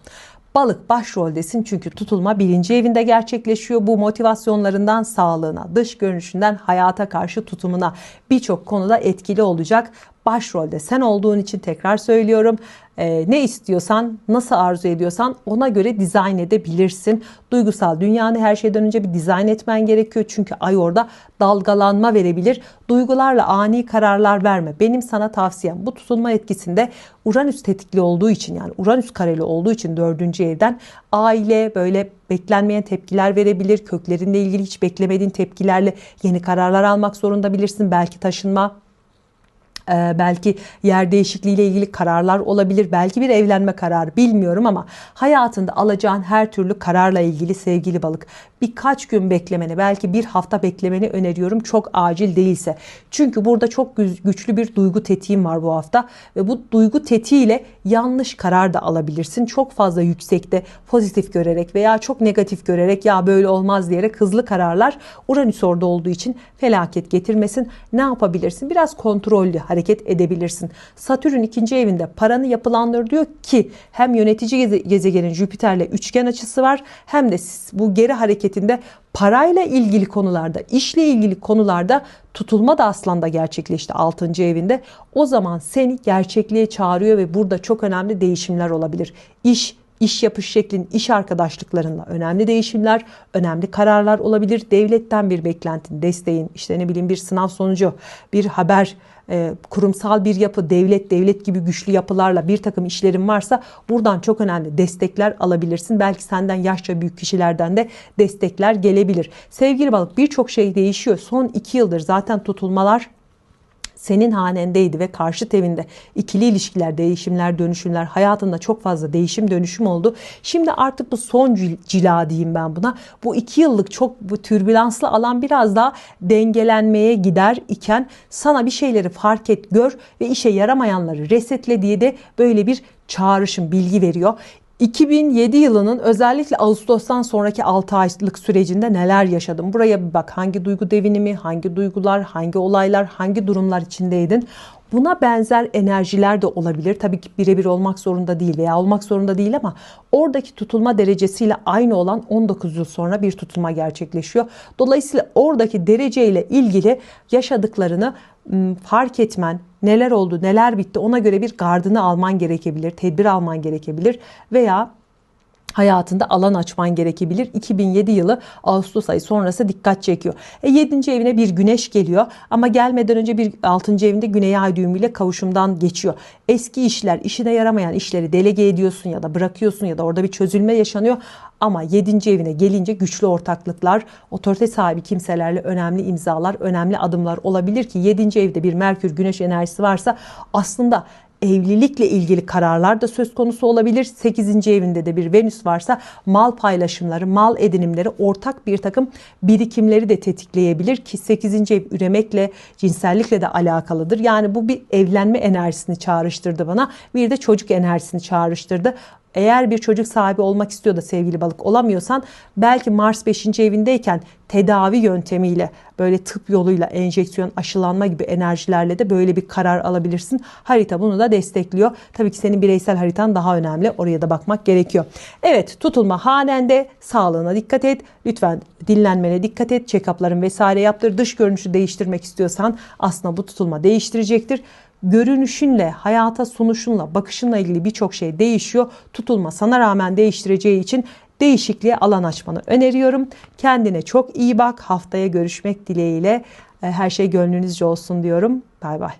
Speaker 1: Balık başroldesin çünkü tutulma 1. evinde gerçekleşiyor. Bu motivasyonlarından sağlığına, dış görünüşünden hayata karşı tutumuna birçok konuda etkili olacak. Başrolde sen olduğun için tekrar söylüyorum. Ne istiyorsan, nasıl arzu ediyorsan ona göre dizayn edebilirsin. Duygusal dünyanı her şeyden önce bir dizayn etmen gerekiyor. Çünkü ay orada dalgalanma verebilir. Duygularla ani kararlar verme. Benim sana tavsiyem, bu tutulma etkisinde Uranüs tetikli olduğu için, yani Uranüs kareli olduğu için 4. evden aile böyle beklenmeyen tepkiler verebilir. Köklerinle ilgili hiç beklemediğin tepkilerle yeni kararlar almak zorunda bilirsin. Belki taşınma, belki yer değişikliği ile ilgili kararlar olabilir. Belki bir evlenme kararı, bilmiyorum ama hayatında alacağın her türlü kararla ilgili sevgili balık birkaç gün beklemeni, belki bir hafta beklemeni öneriyorum. Çok acil değilse. Çünkü burada çok güçlü bir duygu tetiğim var bu hafta ve bu duygu tetiğiyle yanlış karar da alabilirsin. Çok fazla yüksekte pozitif görerek veya çok negatif görerek ya böyle olmaz diyerek hızlı kararlar, Uranüs orada olduğu için felaket getirmesin. Ne yapabilirsin? Biraz kontrollü hareket edebilirsin. Satürn 2. evinde paranı yapılandır diyor ki hem yönetici gezegenin Jüpiter'le üçgen açısı var, hem de bu geri hareketinde parayla ilgili konularda, işle ilgili konularda tutulma da Aslan'da gerçekleşti 6. evinde. O zaman seni gerçekliğe çağırıyor ve burada çok önemli değişimler olabilir. İş yapış şeklin, iş arkadaşlıklarında önemli değişimler, önemli kararlar olabilir. Devletten bir beklentin, desteğin, işte ne bileyim bir sınav sonucu, bir haber, kurumsal bir yapı, devlet gibi güçlü yapılarla bir takım işlerin varsa buradan çok önemli destekler alabilirsin. Belki senden yaşça büyük kişilerden de destekler gelebilir. Sevgili balık, birçok şey değişiyor. Son 2 yıldır zaten tutulmalar senin hanendeydi ve karşıt evinde ikili ilişkiler, değişimler, dönüşümler, hayatında çok fazla değişim dönüşüm oldu. Şimdi artık bu son cila diyeyim ben buna. Bu 2 yıllık çok bu türbülanslı alan biraz daha dengelenmeye gider iken sana bir şeyleri fark et, gör ve işe yaramayanları resetle diye de böyle bir çağrışım, bilgi veriyor. 2007 yılının özellikle Ağustos'tan sonraki 6 aylık sürecinde neler yaşadım? Buraya bir bak. Hangi duygu devinimi, hangi duygular, hangi olaylar, hangi durumlar içindeydin? Buna benzer enerjiler de olabilir. Tabii ki birebir olmak zorunda değil veya olmak zorunda değil ama oradaki tutulma derecesiyle aynı olan 19 yıl sonra bir tutulma gerçekleşiyor. Dolayısıyla oradaki dereceyle ilgili yaşadıklarını fark etmen, neler oldu, neler bitti, ona göre bir gardını alman gerekebilir, tedbir alman gerekebilir veya hayatında alan açman gerekebilir. 2007 yılı Ağustos ayı sonrası dikkat çekiyor. 7. evine bir güneş geliyor ama gelmeden önce bir 6. evinde güney ay düğümüyle kavuşumdan geçiyor. Eski işler, işine yaramayan işleri delege ediyorsun ya da bırakıyorsun ya da orada bir çözülme yaşanıyor. Ama 7. evine gelince güçlü ortaklıklar, otorite sahibi kimselerle önemli imzalar, önemli adımlar olabilir ki 7. evde bir Merkür Güneş enerjisi varsa aslında evlilikle ilgili kararlar da söz konusu olabilir. 8. evinde de bir Venüs varsa mal paylaşımları, mal edinimleri, ortak bir takım birikimleri de tetikleyebilir ki 8. ev üremekle, cinsellikle de alakalıdır. Yani bu bir evlenme enerjisini çağrıştırdı bana. Bir de çocuk enerjisini çağrıştırdı. Eğer bir çocuk sahibi olmak istiyor da sevgili balık olamıyorsan belki Mars 5. evindeyken tedavi yöntemiyle, böyle tıp yoluyla enjeksiyon, aşılanma gibi enerjilerle de böyle bir karar alabilirsin. Harita bunu da destekliyor. Tabii ki senin bireysel haritan daha önemli. Oraya da bakmak gerekiyor. Evet, tutulma hanende, sağlığına dikkat et. Lütfen dinlenmene dikkat et. Check-up'ların vesaire yaptır. Dış görünüşü değiştirmek istiyorsan aslında bu tutulma değiştirecektir. Görünüşünle, hayata sunuşunla, bakışınla ilgili birçok şey değişiyor. Tutulma sana rağmen değiştireceği için değişikliğe alan açmanı öneriyorum. Kendine çok iyi bak. Haftaya görüşmek dileğiyle. Her şey gönlünüzce olsun diyorum. Bay bay.